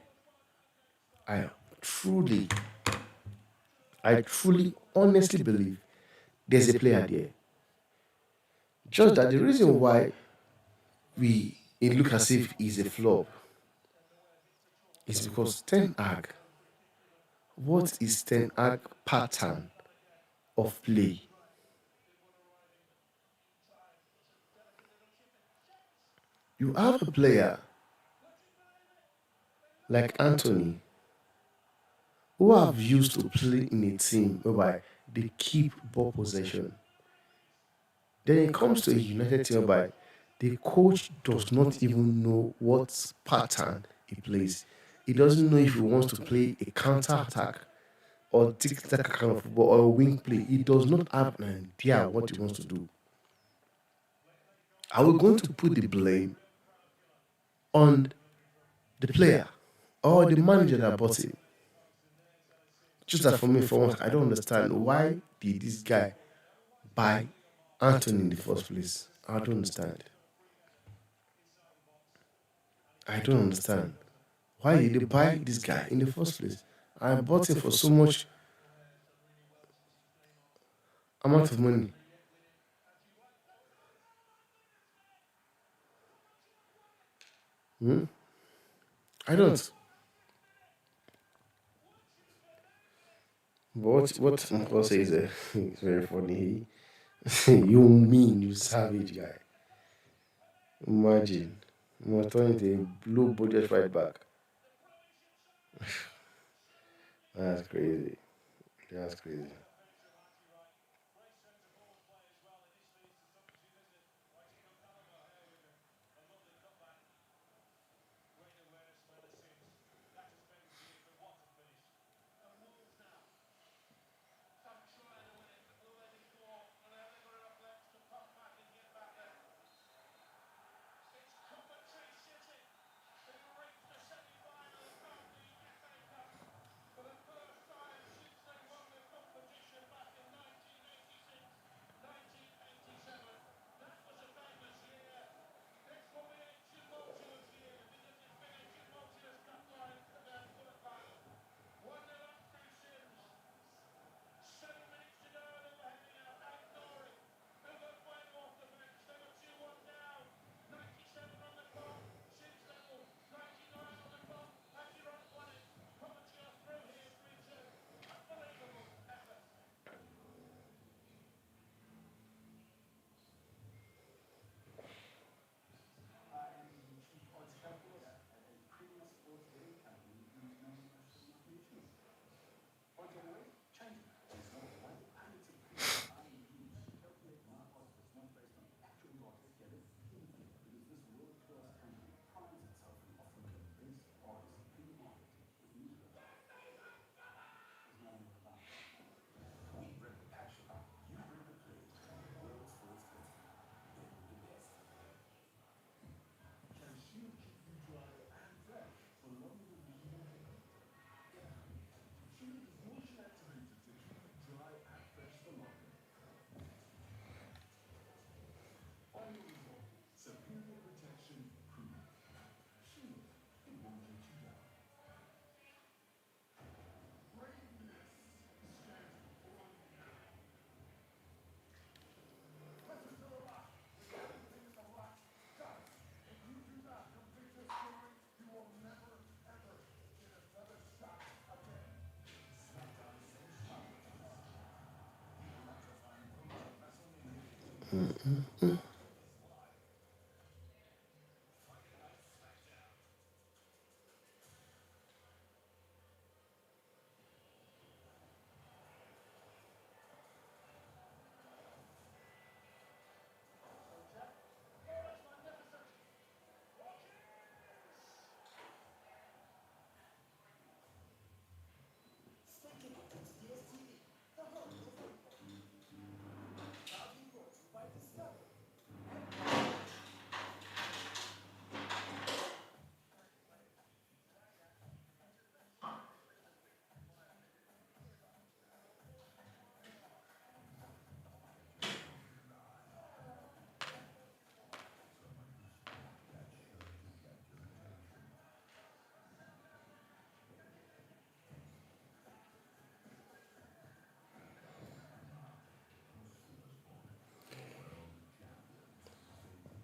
I truly, honestly believe there's a player there. Just that the reason why it looks as if he's a flop is because Ten Hag. What is Ten Hag pattern of play? You have a player like Anthony who have used to play in a team whereby they keep ball possession. Then it comes to a United team whereby the coach does not even know what pattern he plays. He doesn't know if he wants to play a counter attack or tic-tac kind of football or a wing play. He does not have an idea what he wants to do. Are we going to put the blame on the player or the manager that bought him? Just that for me, for once, I don't understand why did this guy buy Anthony in the first place. I don't understand. I don't understand. Why did they buy this guy in the first place? I bought him for so much amount of money. Hmm? I don't. But what Uncle says is very funny. You mean you savage guy? Imagine. You must turn into a blue budget right back. That's crazy. That's crazy.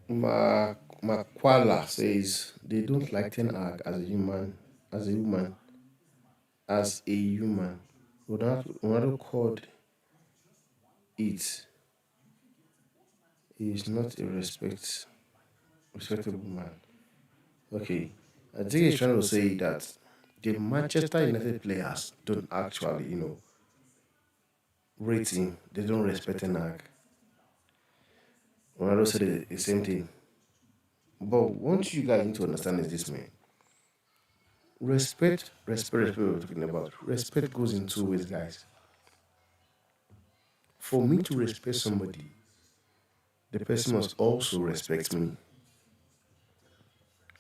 Ma Makwala says they don't like Ten Hag as a human, as a human. Ronaldo called it he is not a respectable man. Okay, I think he's trying to say that the Manchester United players don't actually, rate him. They don't respect Ten Hag. Ronaldo said the same thing. But what you guys need to understand is this, man. Respect, we're talking about. Respect goes in two ways, guys. For me to respect somebody, the person must also respect me.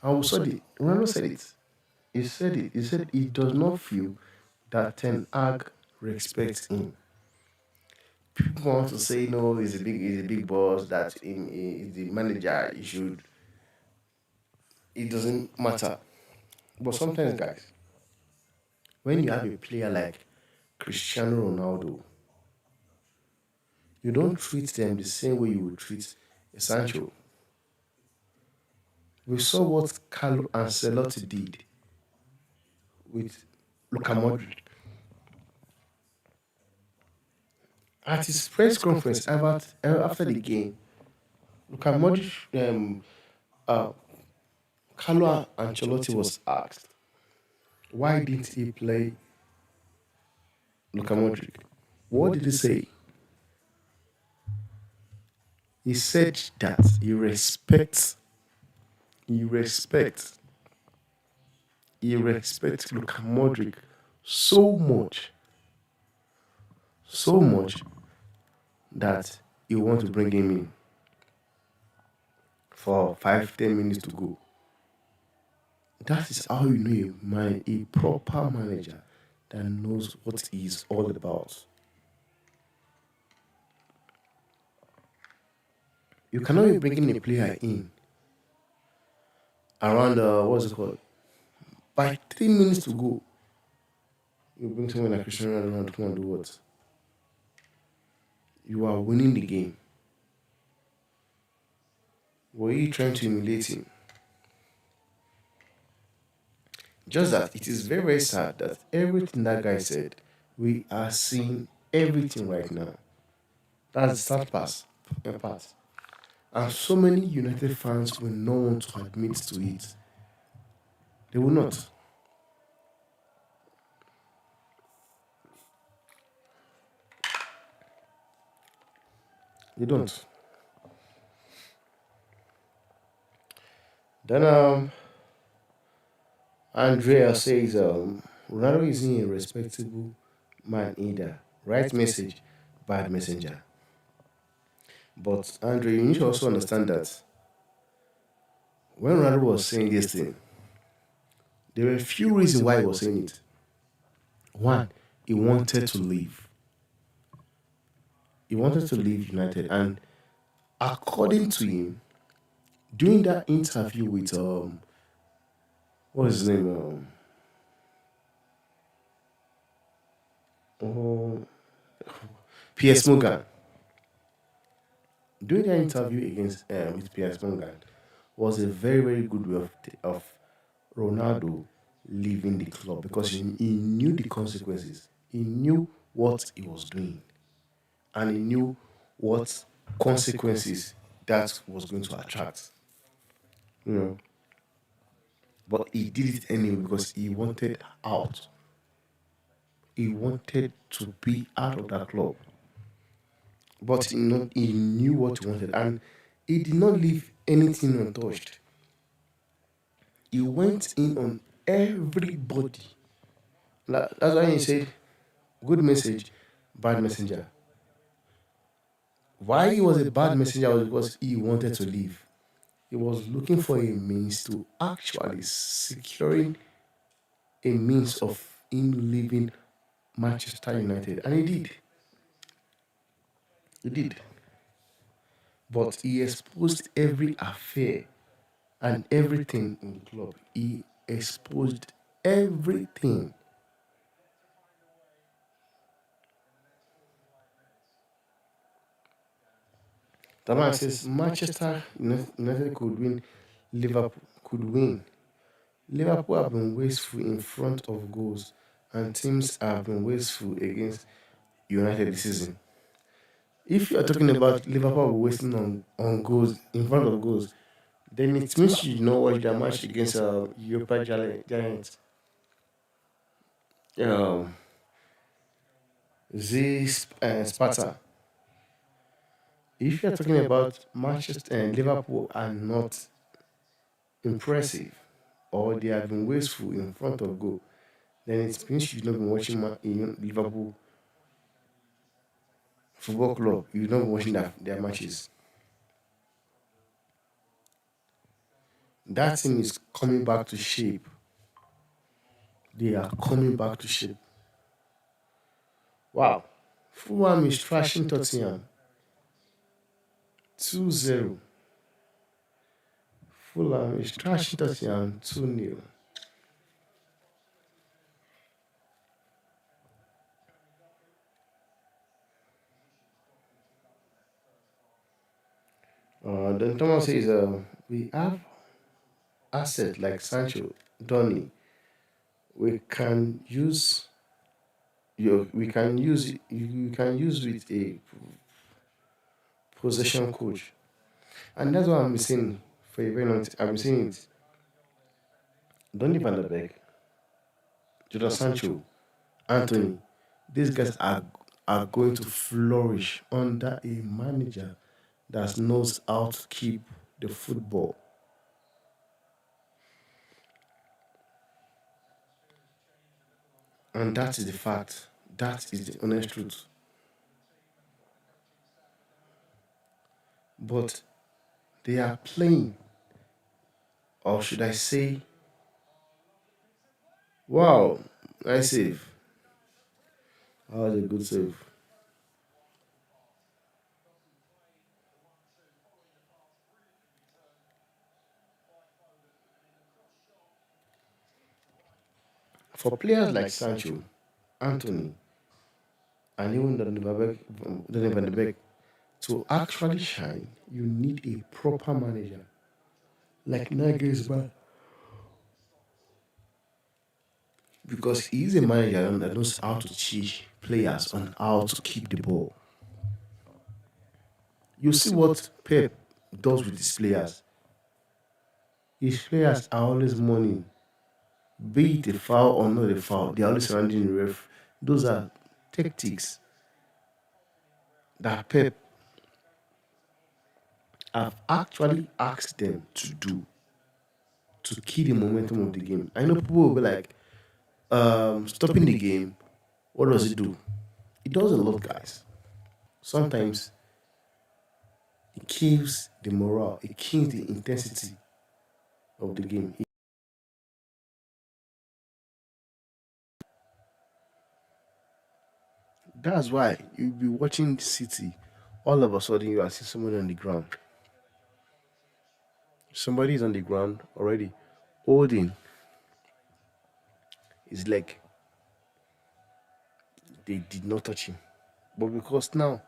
I was sorry, Ronaldo said it. He said it. He said he does not feel that Ten Hag respects him. People want to say no, he's a big boss, that he's the manager, he should it doesn't matter. But sometimes, guys, when you have a player like Cristiano Ronaldo, you don't treat them the same way you would treat a Sancho. We saw what Carlo Ancelotti did with Luka Modric. At his press conference after the game, Luka Modric, uh, Carlo Ancelotti was asked, why didn't he play Luka Modric? What did he say? He said that he respects, he respects Luka Modric so much, so much that he want to bring him in for 5-10 minutes to go. That is how you know a proper manager that knows what he is all about. You cannot be bringing a player in around what's it called? By 3 minutes to go, you bring someone like Cristiano Ronaldo to come and do what? You are winning the game. Were you trying to emulate him? Just that it is very, very sad that everything that guy said, we are seeing everything right now. That's the sad part. And so many United fans will not want to admit to it. They will not. They don't. Then Andrea says Ronaldo isn't a respectable man either. Right message, bad messenger. But Andre, you need to also understand that when Ronaldo was saying this thing, there were a few reasons why he was saying it. One, he wanted to leave. He wanted to leave United, and according to him, during that interview with what is his name? P.S. Morgan. During that interview against with P.S. Morgan was a very, very good way of Ronaldo leaving the club because he knew the consequences. He knew what he was doing, and he knew what consequences that was going to attract. You know, but he did it anyway because he wanted out. He wanted to be out of that club. But he knew what he wanted, and he did not leave anything untouched. He went in on everybody. That's why he said, good message, bad messenger. Why he was a bad messenger was because he wanted to leave. He was looking for a means to actually securing a means of him leaving Manchester United. And he did. He did. But he exposed every affair and everything in the club. He exposed everything. The man says Manchester United could win, Liverpool could win. Liverpool have been wasteful in front of goals, and teams have been wasteful against United this season. If you are talking about Liverpool wasting on goals in front of goals, then it means you know watch their match against Europa Giants. Um, Sparta. If you are talking about Manchester and Liverpool are not impressive or they have been wasteful in front of goal, then it means you've not been watching Liverpool Football Club. You've not been watching their matches. That team is coming back to shape. They are coming back to shape. Wow. Fulham is trashing Tottenham 2-0. Fulham is trashing Tottenham 2-0. Then Thomas says, we have assets like Sancho, Donny. We can use we can use with a possession coach, and that's what I'm missing for a very long time. I'm missing it. Donny van der Beek, Jadon Sancho, Anthony. These guys are going to flourish under a manager that knows how to keep the football. And that is the fact. That is the honest truth. But they are playing, or should I say, wow, nice save. That was a good save. For players like Sancho, Anthony, and even Donny van de Beek, to actually shine, you need a proper manager like Nagelsmann, because he's a manager that knows how to teach players on how to keep the ball. You see what Pep does with his players. His players are always mourning, be it a foul or not a foul. They are always surrounding the ref. Those are tactics that Pep have actually asked them to do to keep the momentum of the game. I know people will be like, stopping the game, what does it do? It does a lot, guys. Sometimes it kills the morale, it kills the intensity of the game. That's why you'll be watching City, all of a sudden you are seeing somebody on the ground. Somebody is on the ground already, holding his leg. They did not touch him. But because now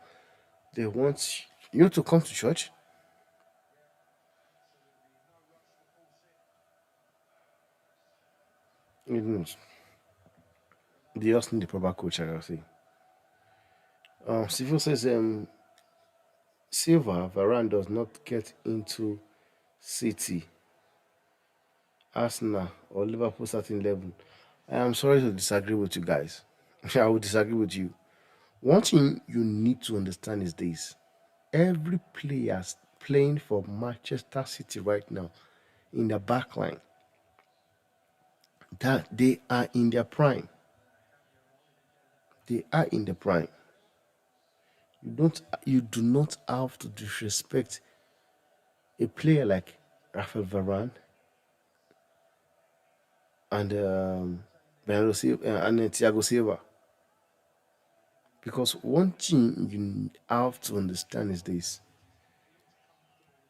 they want you to come to church, it knows. They just need the proper coach, I gotta say. Stephen says, Silva, Varane does not get into City, Arsenal, or Liverpool starting 11. I am sorry to disagree with you guys. I will disagree with you. One thing you need to understand is this: every player playing for Manchester City right now in the back line, that they are in their prime. They are in the prime. You do not have to disrespect a player like Rafael Varane and Bernardo Silva and Thiago Silva. Because one thing you have to understand is this: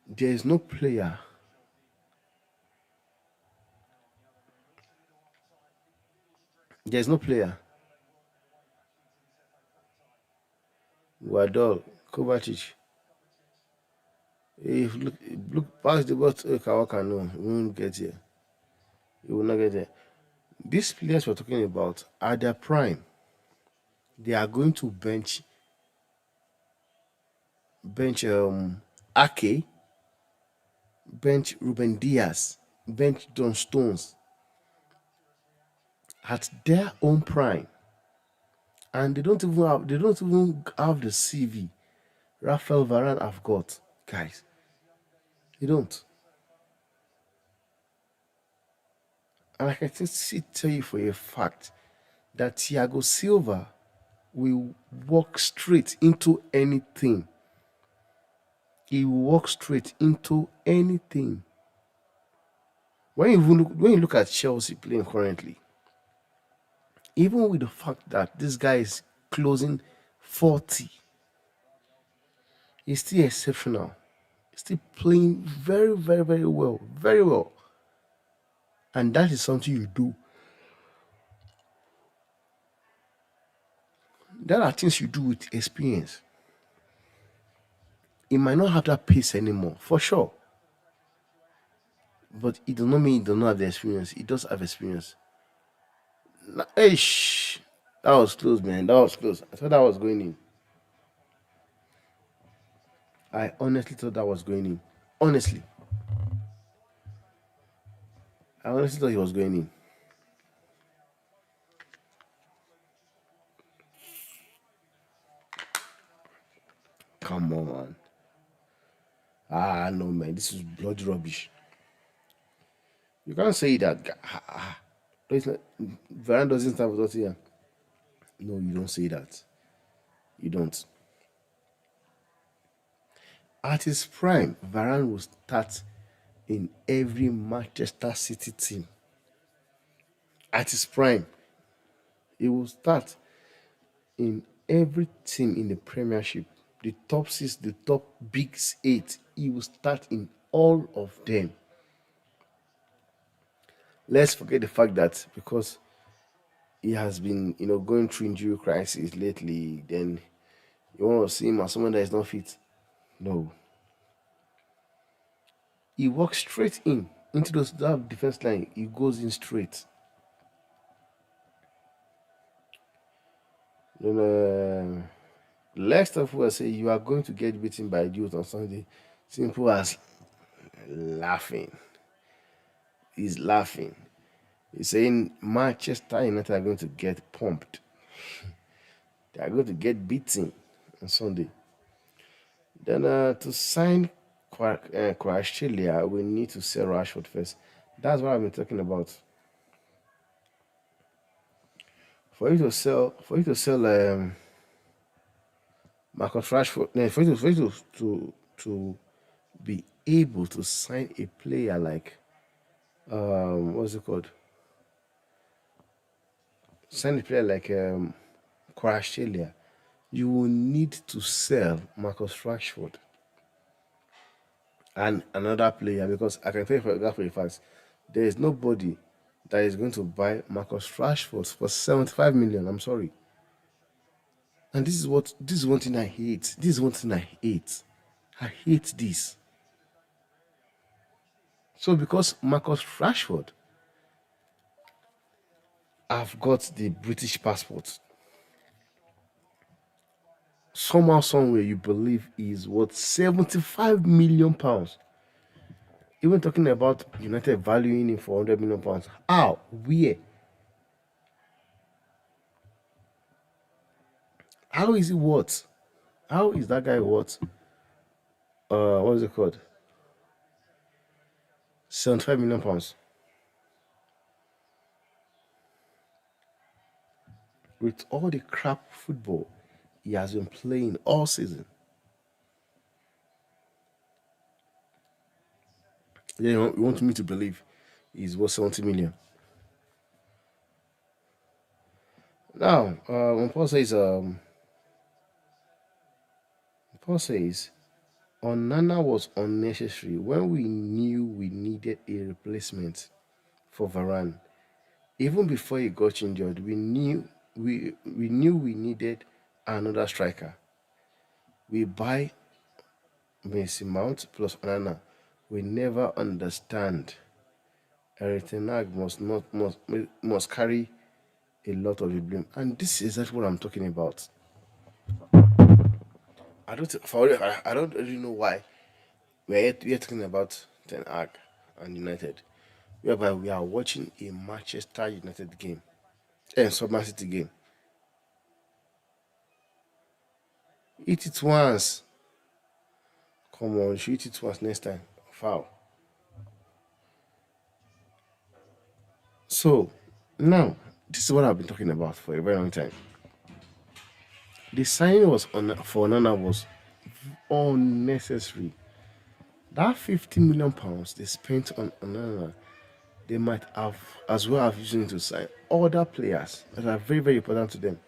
there is no player, there is no player, Guardol, Kovacic. If look past the ball to Kawaka, no, we won't get here. You will not get there. These players we're talking about are their prime. They are going to bench Ake, bench Ruben Diaz, bench John Stones at their own prime, and they don't even have the CV Rafael Varane have got, guys. They don't. And I can tell you for a fact that Thiago Silva will walk straight into anything. He will walk straight into anything. When you look at Chelsea playing currently, even with the fact that this guy is closing 40, he's still exceptional. still playing very, very, very well. Very well. And that is something you do. There are things you do with experience. It might not have that pace anymore, for sure. But it does not mean it does not have the experience. It does have experience. Hey, that was close, man. That was close. I thought that was going in. I honestly thought that was going in. Honestly. I honestly thought he was going in. Come on. Ah, no, man. This is bloody rubbish. You can't say that. Varane doesn't have authority here. No, you don't say that. You don't. At his prime, Varane will start in every Manchester City team. At his prime, he will start in every team in the Premiership. The top six, the top big eight, he will start in all of them. Let's forget the fact that because he has been, going through injury crisis lately, then you want to see him as someone that is not fit. No. He walks straight into that defense line. He goes in straight. Then Leicester will say you are going to get beaten by Youth on Sunday. Simple as laughing. He's laughing. He's saying Manchester United are going to get pumped. They are going to get beaten on Sunday. Then to sign Australia, we need to sell Rashford first. That's what I've been talking about. For you to sell, Marcus Rashford, to be able to sign a player like what's it called? Sign a player like Australia, you will need to sell Marcus Rashford and another player, because I can tell you for a fact, there is nobody that is going to buy Marcus Rashford for 75 million. I'm sorry. And this is one thing I hate. This is one thing I hate. I hate this. So because Marcus Rashford have got the British passport, somehow, somewhere, you believe is worth 75 million pounds. Even talking about United valuing him for 100 million pounds. How? Where? How is he worth? How is that guy worth? What is it called? 75 million pounds. With all the crap football he has been playing all season. You want me to believe he's worth 70 million. Now, Paul says, Onana was unnecessary when we knew we needed a replacement for Varane. Even before he got injured, we knew we needed another striker. We buy Messi Mount plus Onana. We never understand. Eric Ten Hag must carry a lot of the blame, and this is exactly what I'm talking about. I don't really know why we're talking about Ten Hag and United, whereby we are watching a Manchester United game, Man City game. Eat it once. Come on, you should eat it once next time. Foul. So now, this is what I've been talking about for a very long time. The signing for Nana was unnecessary. That 50 million pounds they spent on Nana, they might have as well have used it to sign other players that are very, very important to them.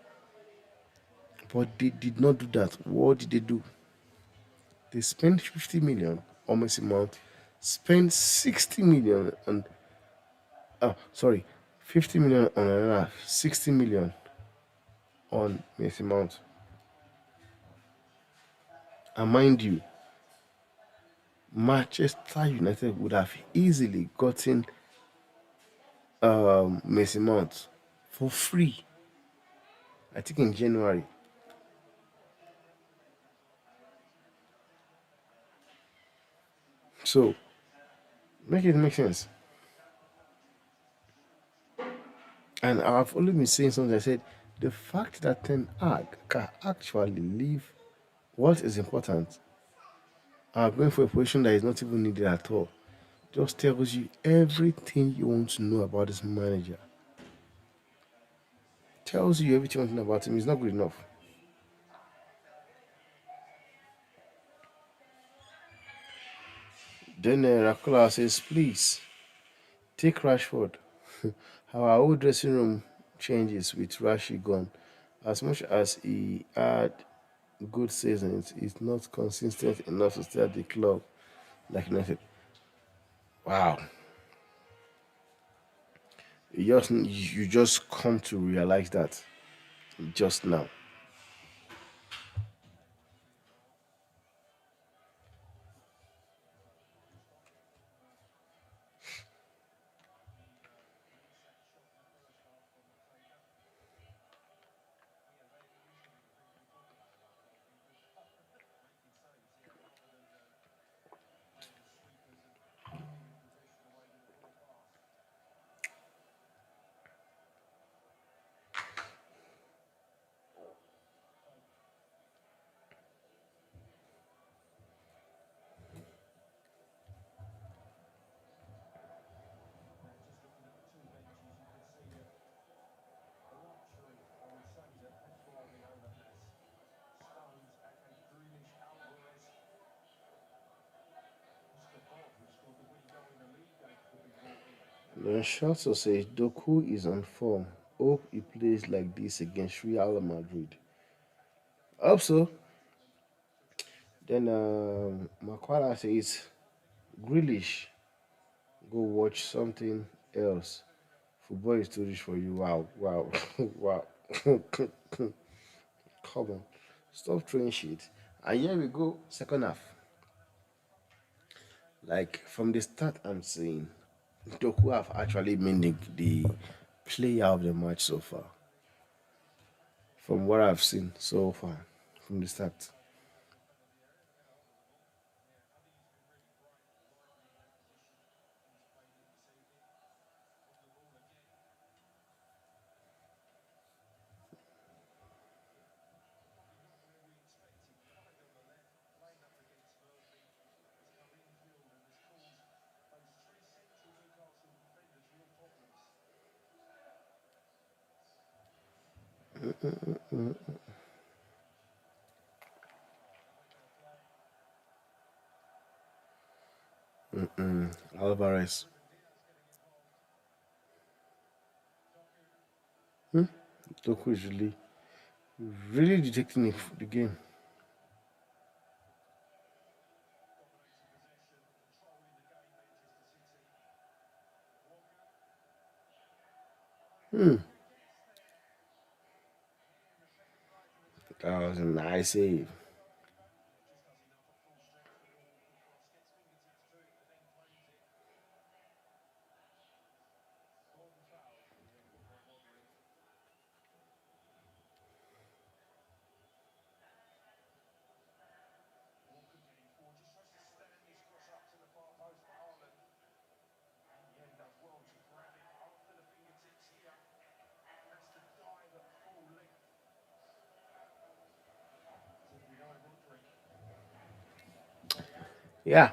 But they did not do that. What did they do? They spent 50 million almost a month, spend 60 million on, oh, sorry, 50 million on another, 60 million on Messi Mount. And mind you, Manchester United would have easily gotten Messi Mount for free, I think in January. So, make it make sense. And I've only been saying something. I said the fact that Ten Hag can actually leave what is important and going for a position that is not even needed at all just tells you everything you want to know about this manager. Tells you everything you want to know about him. It's not good enough. Then Rakola says, please take Rashford. Our old dressing room changes with Rashi gone. As much as he had good seasons, it's not consistent enough to stay at the club like United. Wow. You just come to realize that just now. Then Shelter says Doku is on form. Hope he plays like this against Real Madrid. Hope so. Then Makwala says Grealish, go watch something else. Football is too rich for you. Wow, wow, wow. Come on. Stop throwing shit. And here we go, second half. Like from the start, I'm saying Doku have actually been the player of the match so far. From what I've seen so far, from the start. Alvarez. Doku is really detecting the game. That was a nice save. Yeah.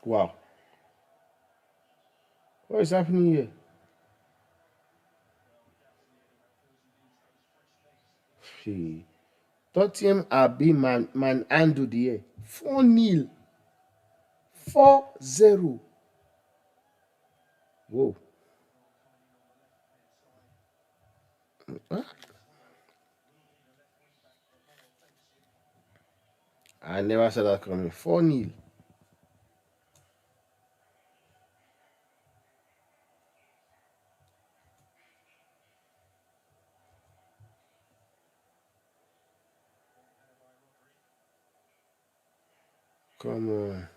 Wow. What is happening here? Hey. Tottenham are being manhandled here. 4-0. 4-0. Whoa. Huh? I never saw that coming. 4-0. Come on.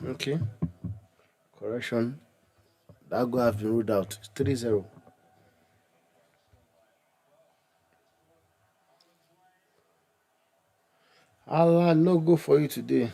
Okay. Correction. That goal has been ruled out. 3-0. Allah, no go for you today.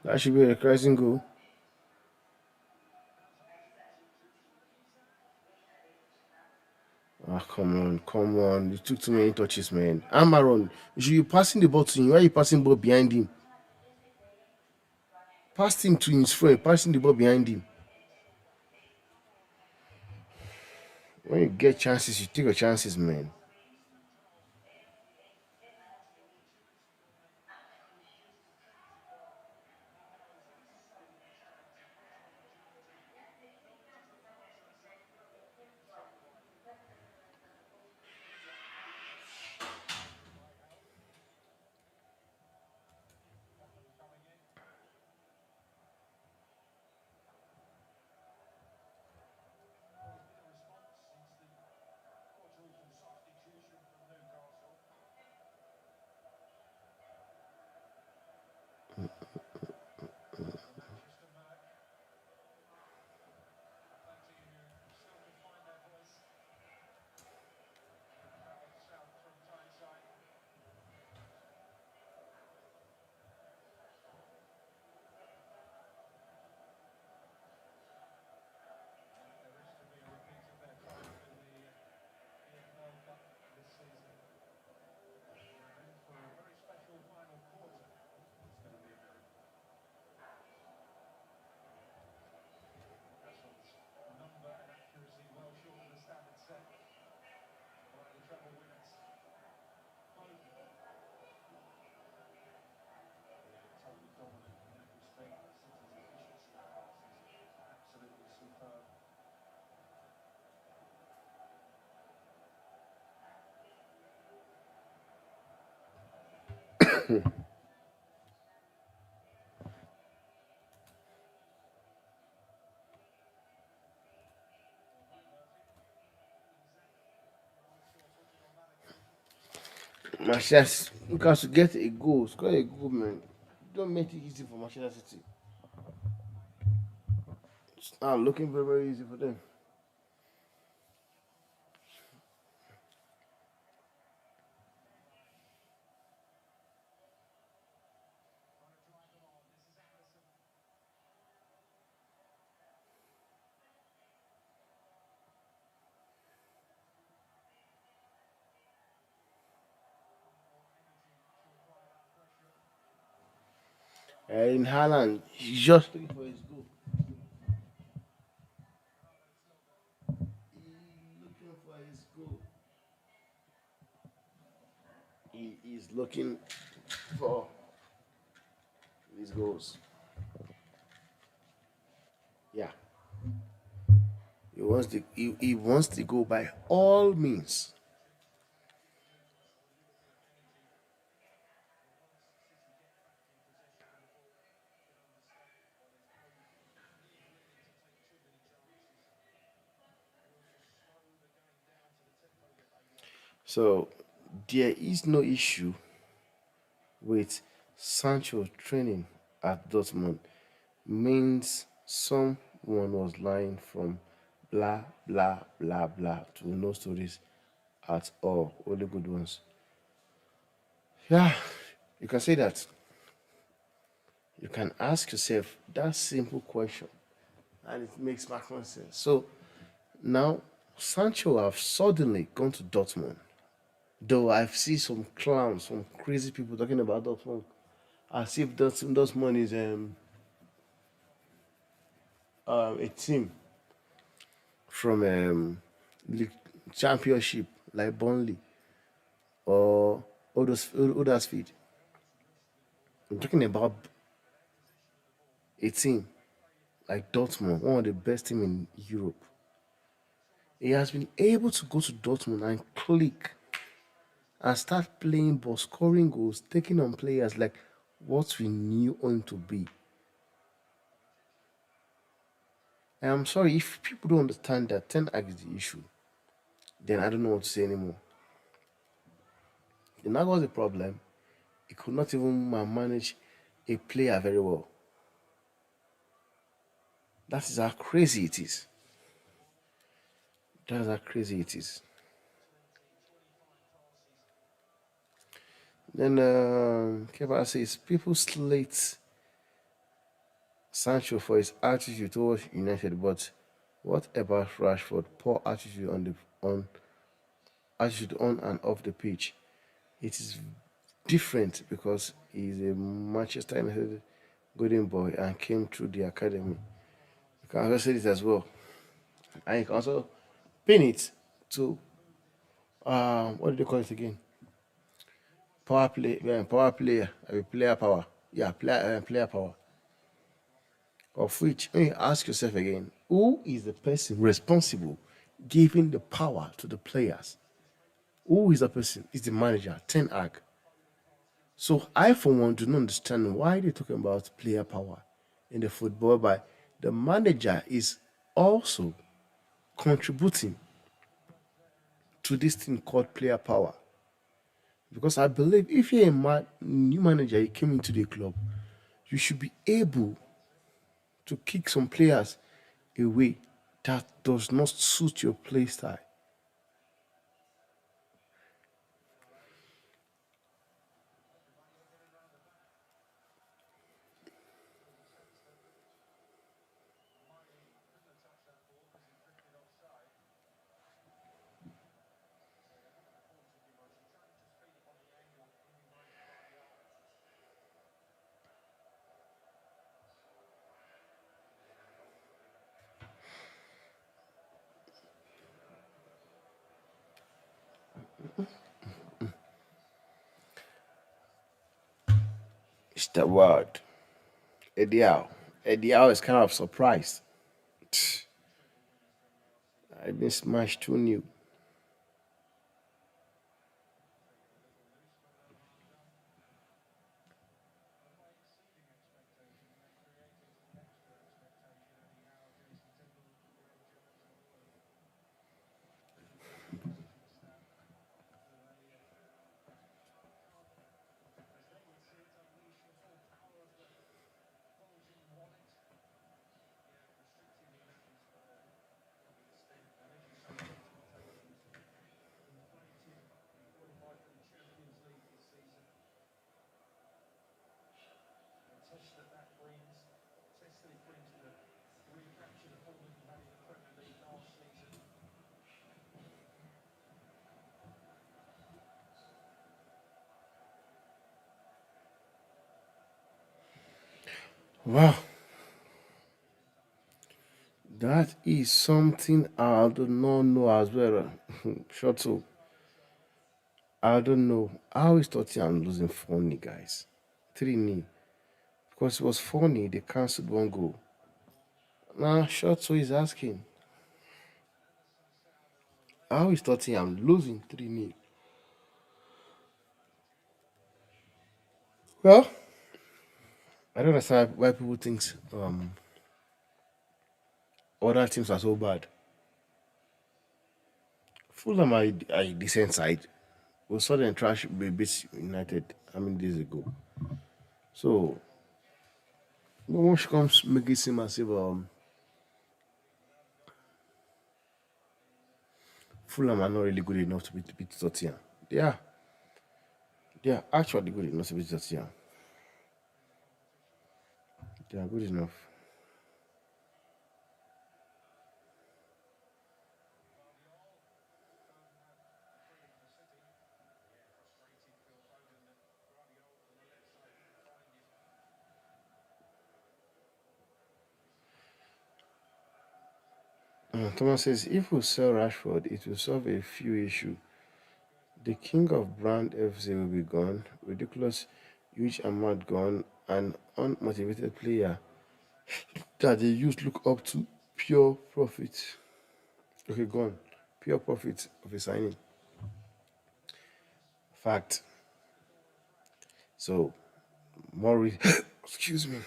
That should be a rising goal. Ah, come on, come on. You took too many touches, man. Amaron, you should be passing the ball to him. Why are you passing the ball behind him? Pass him to his friend, passing the ball behind him. When you get chances, you take your chances, man. Manchester Newcastle get a goal, score a goal, man. Don't make it easy for Manchester City. It's not looking very, very easy for them. In Haaland, he's just looking for his goal. He's looking for his goal. He is looking for his goals. Yeah. He wants to go by all means. So there is no issue with Sancho training at Dortmund. Means someone was lying from blah blah blah blah to no stories at all. Only good ones. Yeah, you can say that. You can ask yourself that simple question, and it makes maximum sense. So now Sancho have suddenly gone to Dortmund. Though I've seen some clowns, some crazy people talking about Dortmund as if Dortmund is a team from league championship like Burnley or Huddersfield. I'm talking about a team like Dortmund, one of the best team in Europe. He has been able to go to Dortmund and click and start playing ball, scoring goals, taking on players like what we knew him to be. And I'm sorry if people don't understand that Ten Hag is the issue, then I don't know what to say anymore. The Nag was a problem. He could not even manage a player very well. That is how crazy it is. That's how crazy it is. Then Kepa says people slate Sancho for his attitude towards United, but what about Rashford? Poor attitude on and off the pitch. It is different because he's a Manchester United golden boy and came through the academy. You can also say this as well. And you can also pin it to what do they call it again? Power play, power player, player power. Yeah, player power. Of which, when you ask yourself again, who is the person responsible giving the power to the players? Who is the person? Is the manager, Ten Hag. So I, for one, do not understand why they're talking about player power in the football, but the manager is also contributing to this thing called player power. Because I believe if you're a new manager, you came into the club, you should be able to kick some players away that does not suit your play style. It's the word. Eddie Howe. Eddie Howe is kind of surprised. I've been smashed 2 new. Wow, that is something I do not know as well. Short so I don't know how is Tottenham losing 4-0, guys. 3-0. Because it was funny, they cancelled one goal. Now, short so is asking, how is Tottenham losing 3-0? Well, I don't understand why people think other teams are so bad. Fulham are a decent side. We saw them trash beat United how many days ago. So, no one should come make it seem as if Fulham are not really good enough to beat Tottenham. They are actually good enough to beat Tottenham. They are good enough. Thomas says, if we sell Rashford, it will solve a few issues. The king of brand FC will be gone, ridiculous huge amount gone, an unmotivated player that they used look up to pure profit. Okay, gone. Pure profit of a signing. Fact. So more excuse me.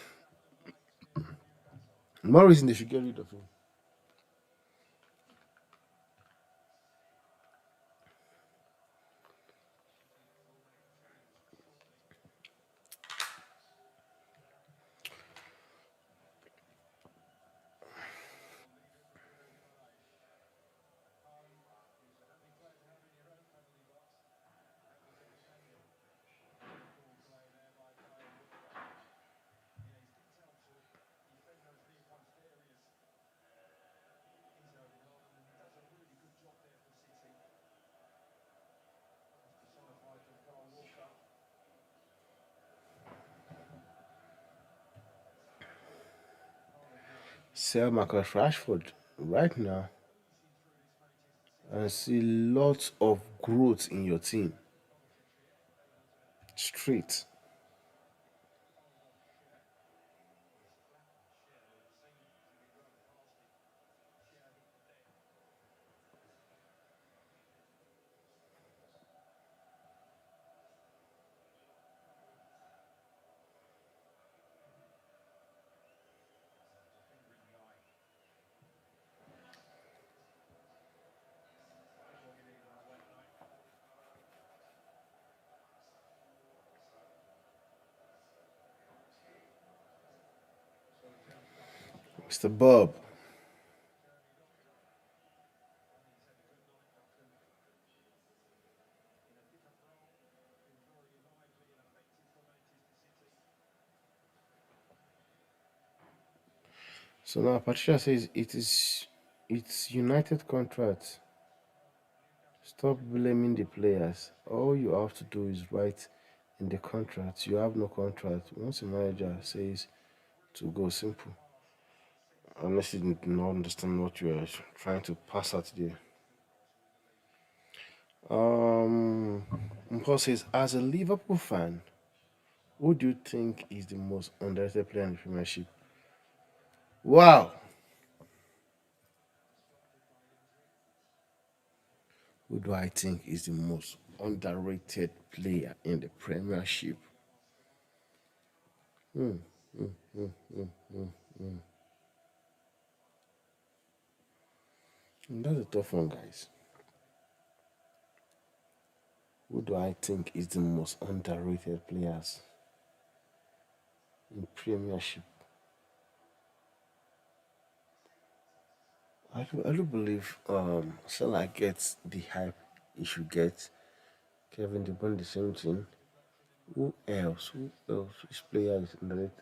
More reason they should get rid of him. Sell Marcus Rashford right now and see lots of growth in your team. Straight. Mr. Bob. So now Patricia says it's United contract. Stop blaming the players. All you have to do is write in the contract. You have no contract. Once a manager says to go, simple. Unless you do not understand what you are trying to pass out there. Paul says, as a Liverpool fan, who do you think is the most underrated player in the Premiership? Wow! Who do I think is the most underrated player in the Premiership? Hmm, hmm, hmm, hmm, hmm, hmm. That's a tough one, guys. Who do I think is the most underrated players in Premiership? I do believe Salah gets the hype he should get. Kevin De Bruyne the same thing. Who else? Who else? Which player is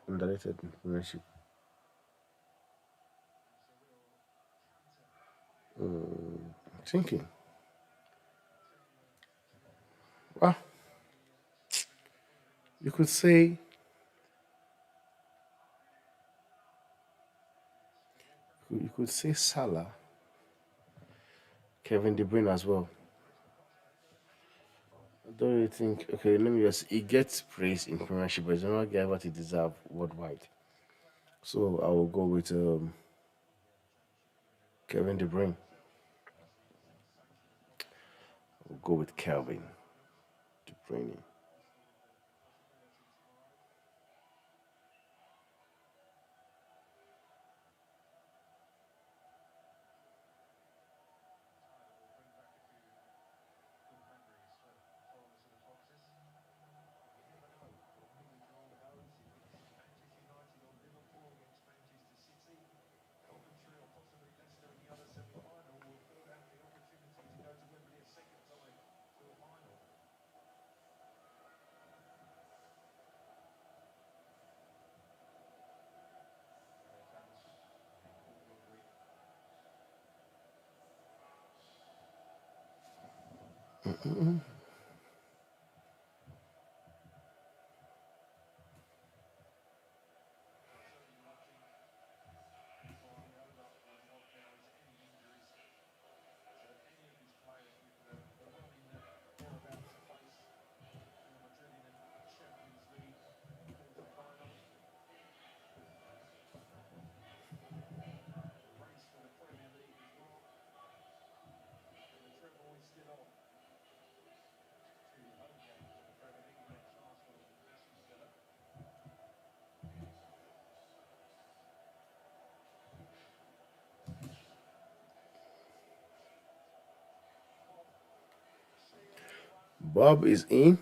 underrated in Premiership? I'm thinking. Well, you could say would say Salah, Kevin De Bruyne as well. Don't you think? Okay, let me just. He gets praise in Premiership, but he's not get what he deserves worldwide. So I will go with Kevin De Bruyne. I'll go with Kelvin De Bruyne. Bob is in.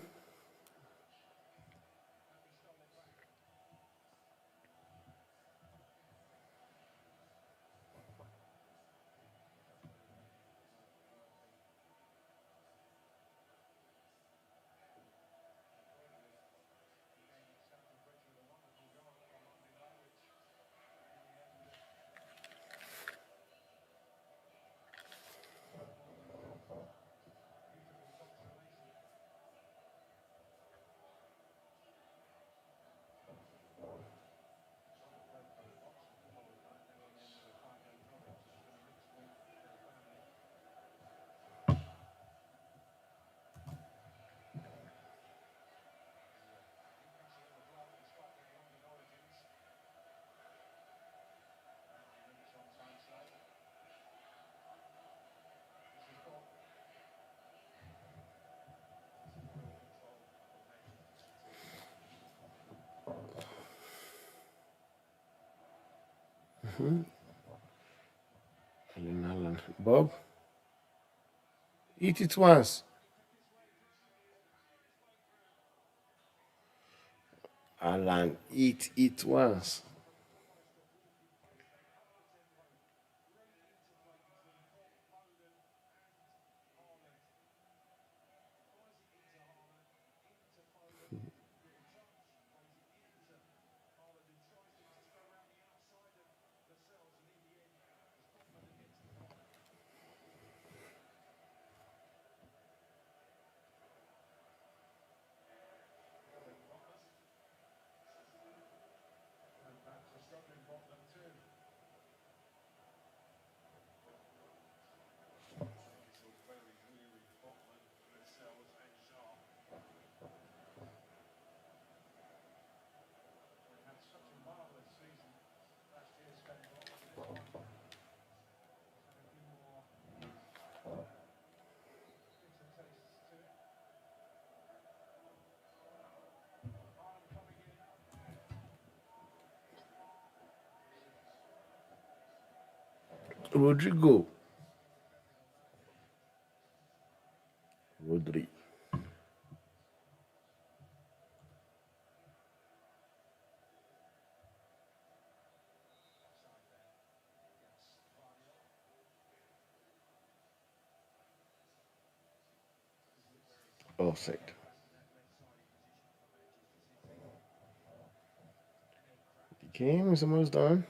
Alan. Bob, eat it once. Alan, eat it once. Rodrigo. Rodri. Offside. The game is almost done.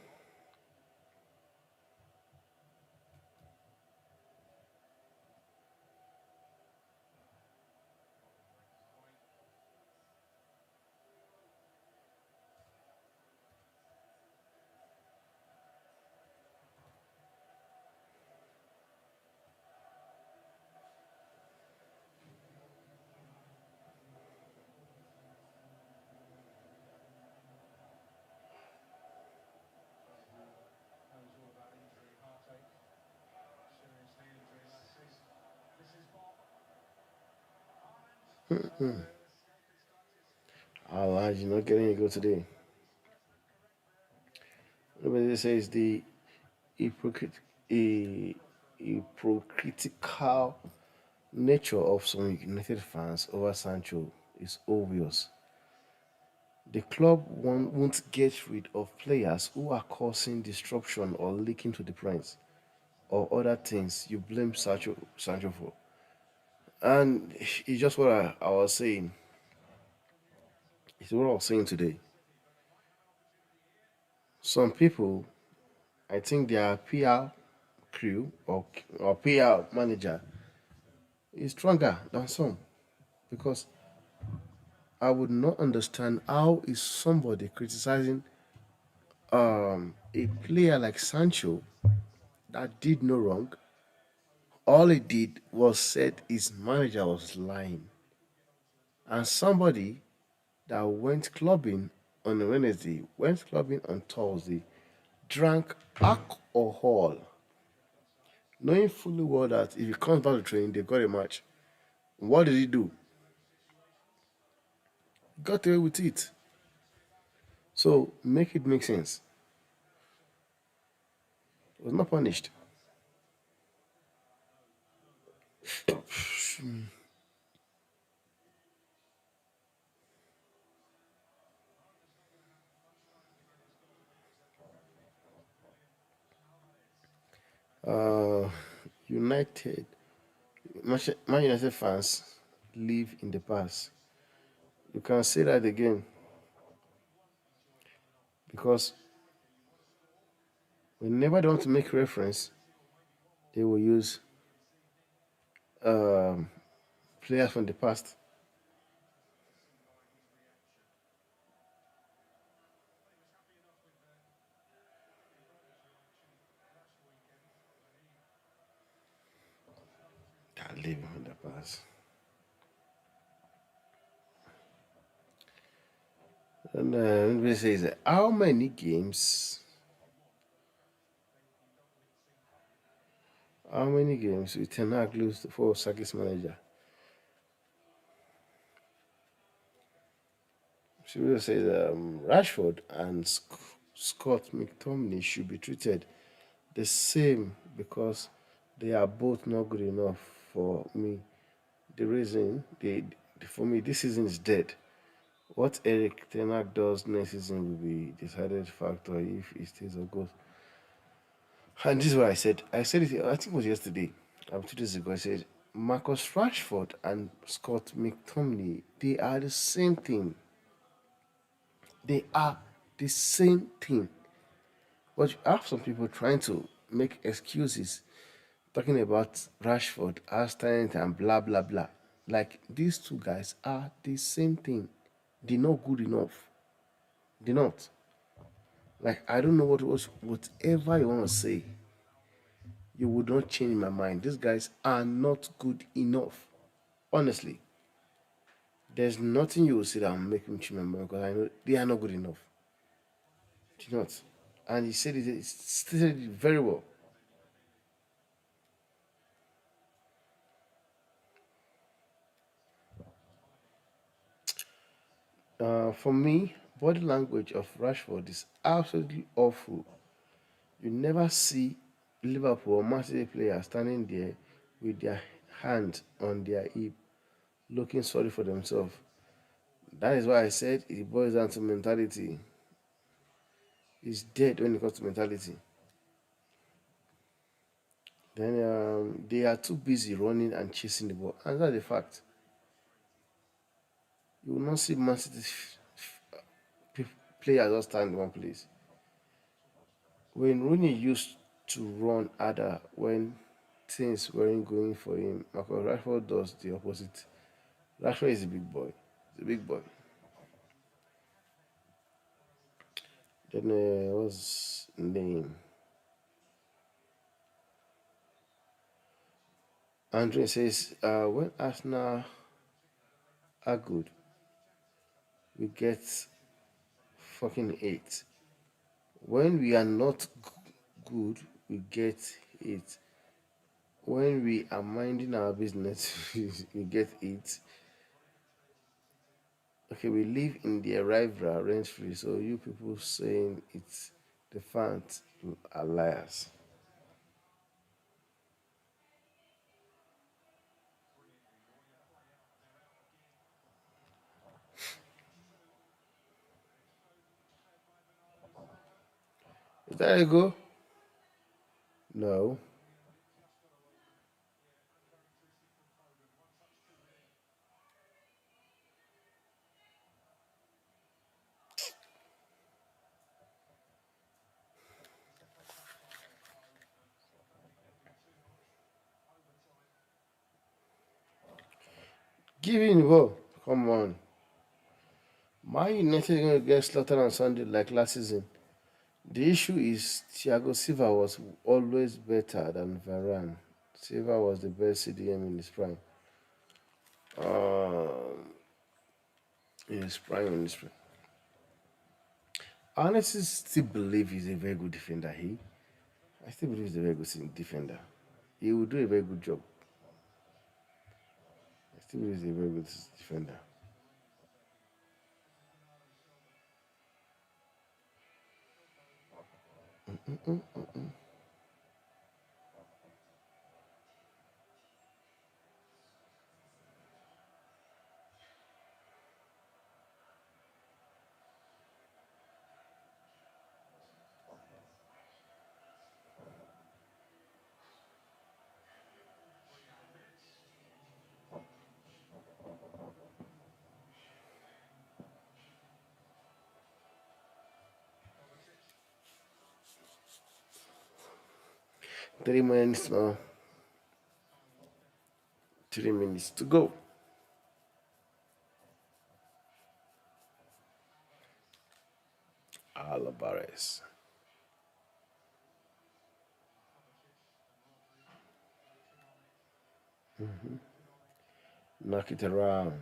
You're not getting a go today. Nobody says the hypocrit- a hypocritical nature of some United fans over Sancho is obvious. The club won't get rid of players who are causing disruption or leaking to the press or other things you blame Sancho for. And it's just what I was saying. It's what I was saying today. Some people, I think their PR crew or PR manager is stronger than some because I would not understand how is somebody criticizing a player like Sancho that did no wrong. All he did was said his manager was lying, and somebody that went clubbing on a Wednesday, went clubbing on Thursday, drank alcohol, knowing fully well that if he comes back to training, they got a match. What did he do? He got away with it. So make it make sense. He was not punished. Uh, United, Man United fans live in the past. You can say that again because whenever they want to make reference, they will use um, players from the past that live in the past. And anybody says, how many games will Ten Hag lose for Saki's manager? She will say Rashford and Scott McTominay should be treated the same because they are both not good enough for me. The reason for me this season is dead. What Eric Ten Hag does next season will be decided factor if he stays or goes. And this is what I said. I said it. I think it was yesterday, 2 days ago. I said Marcus Rashford and Scott McTominay. They are the same thing. They are the same thing. But you have some people trying to make excuses, talking about Rashford as talent and blah blah blah. Like these two guys are the same thing. They're not good enough. They're not. Like I don't know whatever you want to say, you would not change my mind. These guys are not good enough. Honestly, there's nothing you will say that will make me change my mind because I know they are not good enough. They're not. And he said it, he stated it very well. For me, body language of Rashford is absolutely awful. You never see Liverpool or Man City players standing there with their hand on their hip, looking sorry for themselves. That is why I said it boils down to mentality. It's dead when it comes to mentality. Then they are too busy running and chasing the ball. And that's the fact. You will not see Man City players just stand in one place. When Rooney used to run harder when things weren't going for him, Marcus Rashford does the opposite. Rashford is a big boy. He's a big boy. Then what's his name? Andre says, when Arsenal are good, we get fucking eight. When we are not good, we get it. When we are minding our business, we get it. Okay, we live in the rival rent free. So you people saying it's the fans are liars. Is that a go? No. Give in, whoa. Come on. My United going to get slaughtered on Sunday like last season. The issue is Thiago Silva was always better than Varane. Silva was the best CDM in his prime. Um, in his prime. I honestly still believe he's a very good defender. I still believe he's a very good defender. He will do a very good job. I still believe he's a very good defender. 3 minutes now. 3 minutes to go. Alvarez. Knock it around.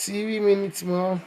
TV minutes more.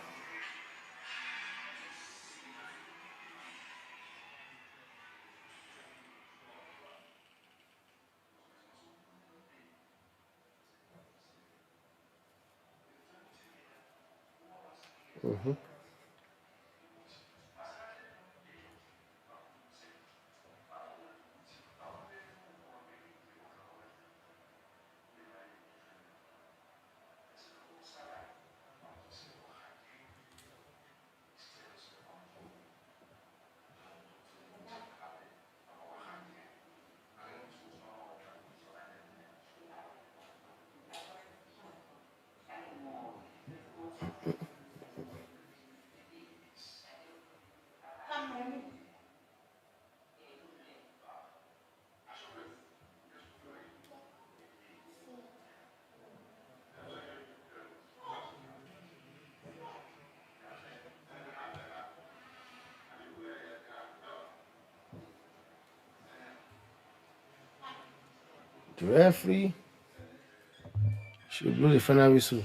The referee should blow the final whistle.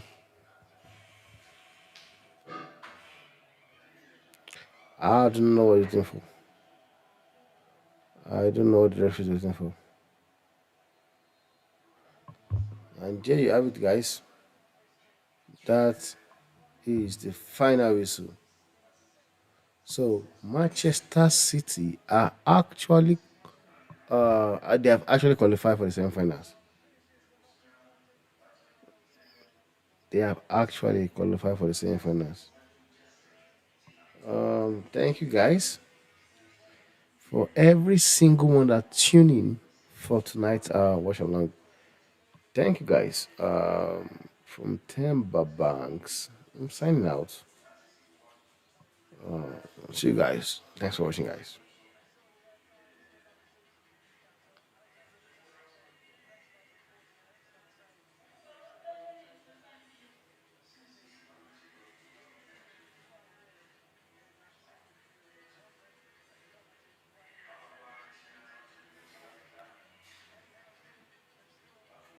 I don't know what you're waiting for. I don't know what the referee is waiting for. And there you have it, guys. That is the final whistle. So Manchester City are actually they have actually qualified for the semi-finals. They have actually qualified for the semi-finals. Thank you guys for every single one that tuned in for tonight's watch along. Thank you guys. From THEMBA Banks, I'm signing out. See you guys. Thanks for watching, guys.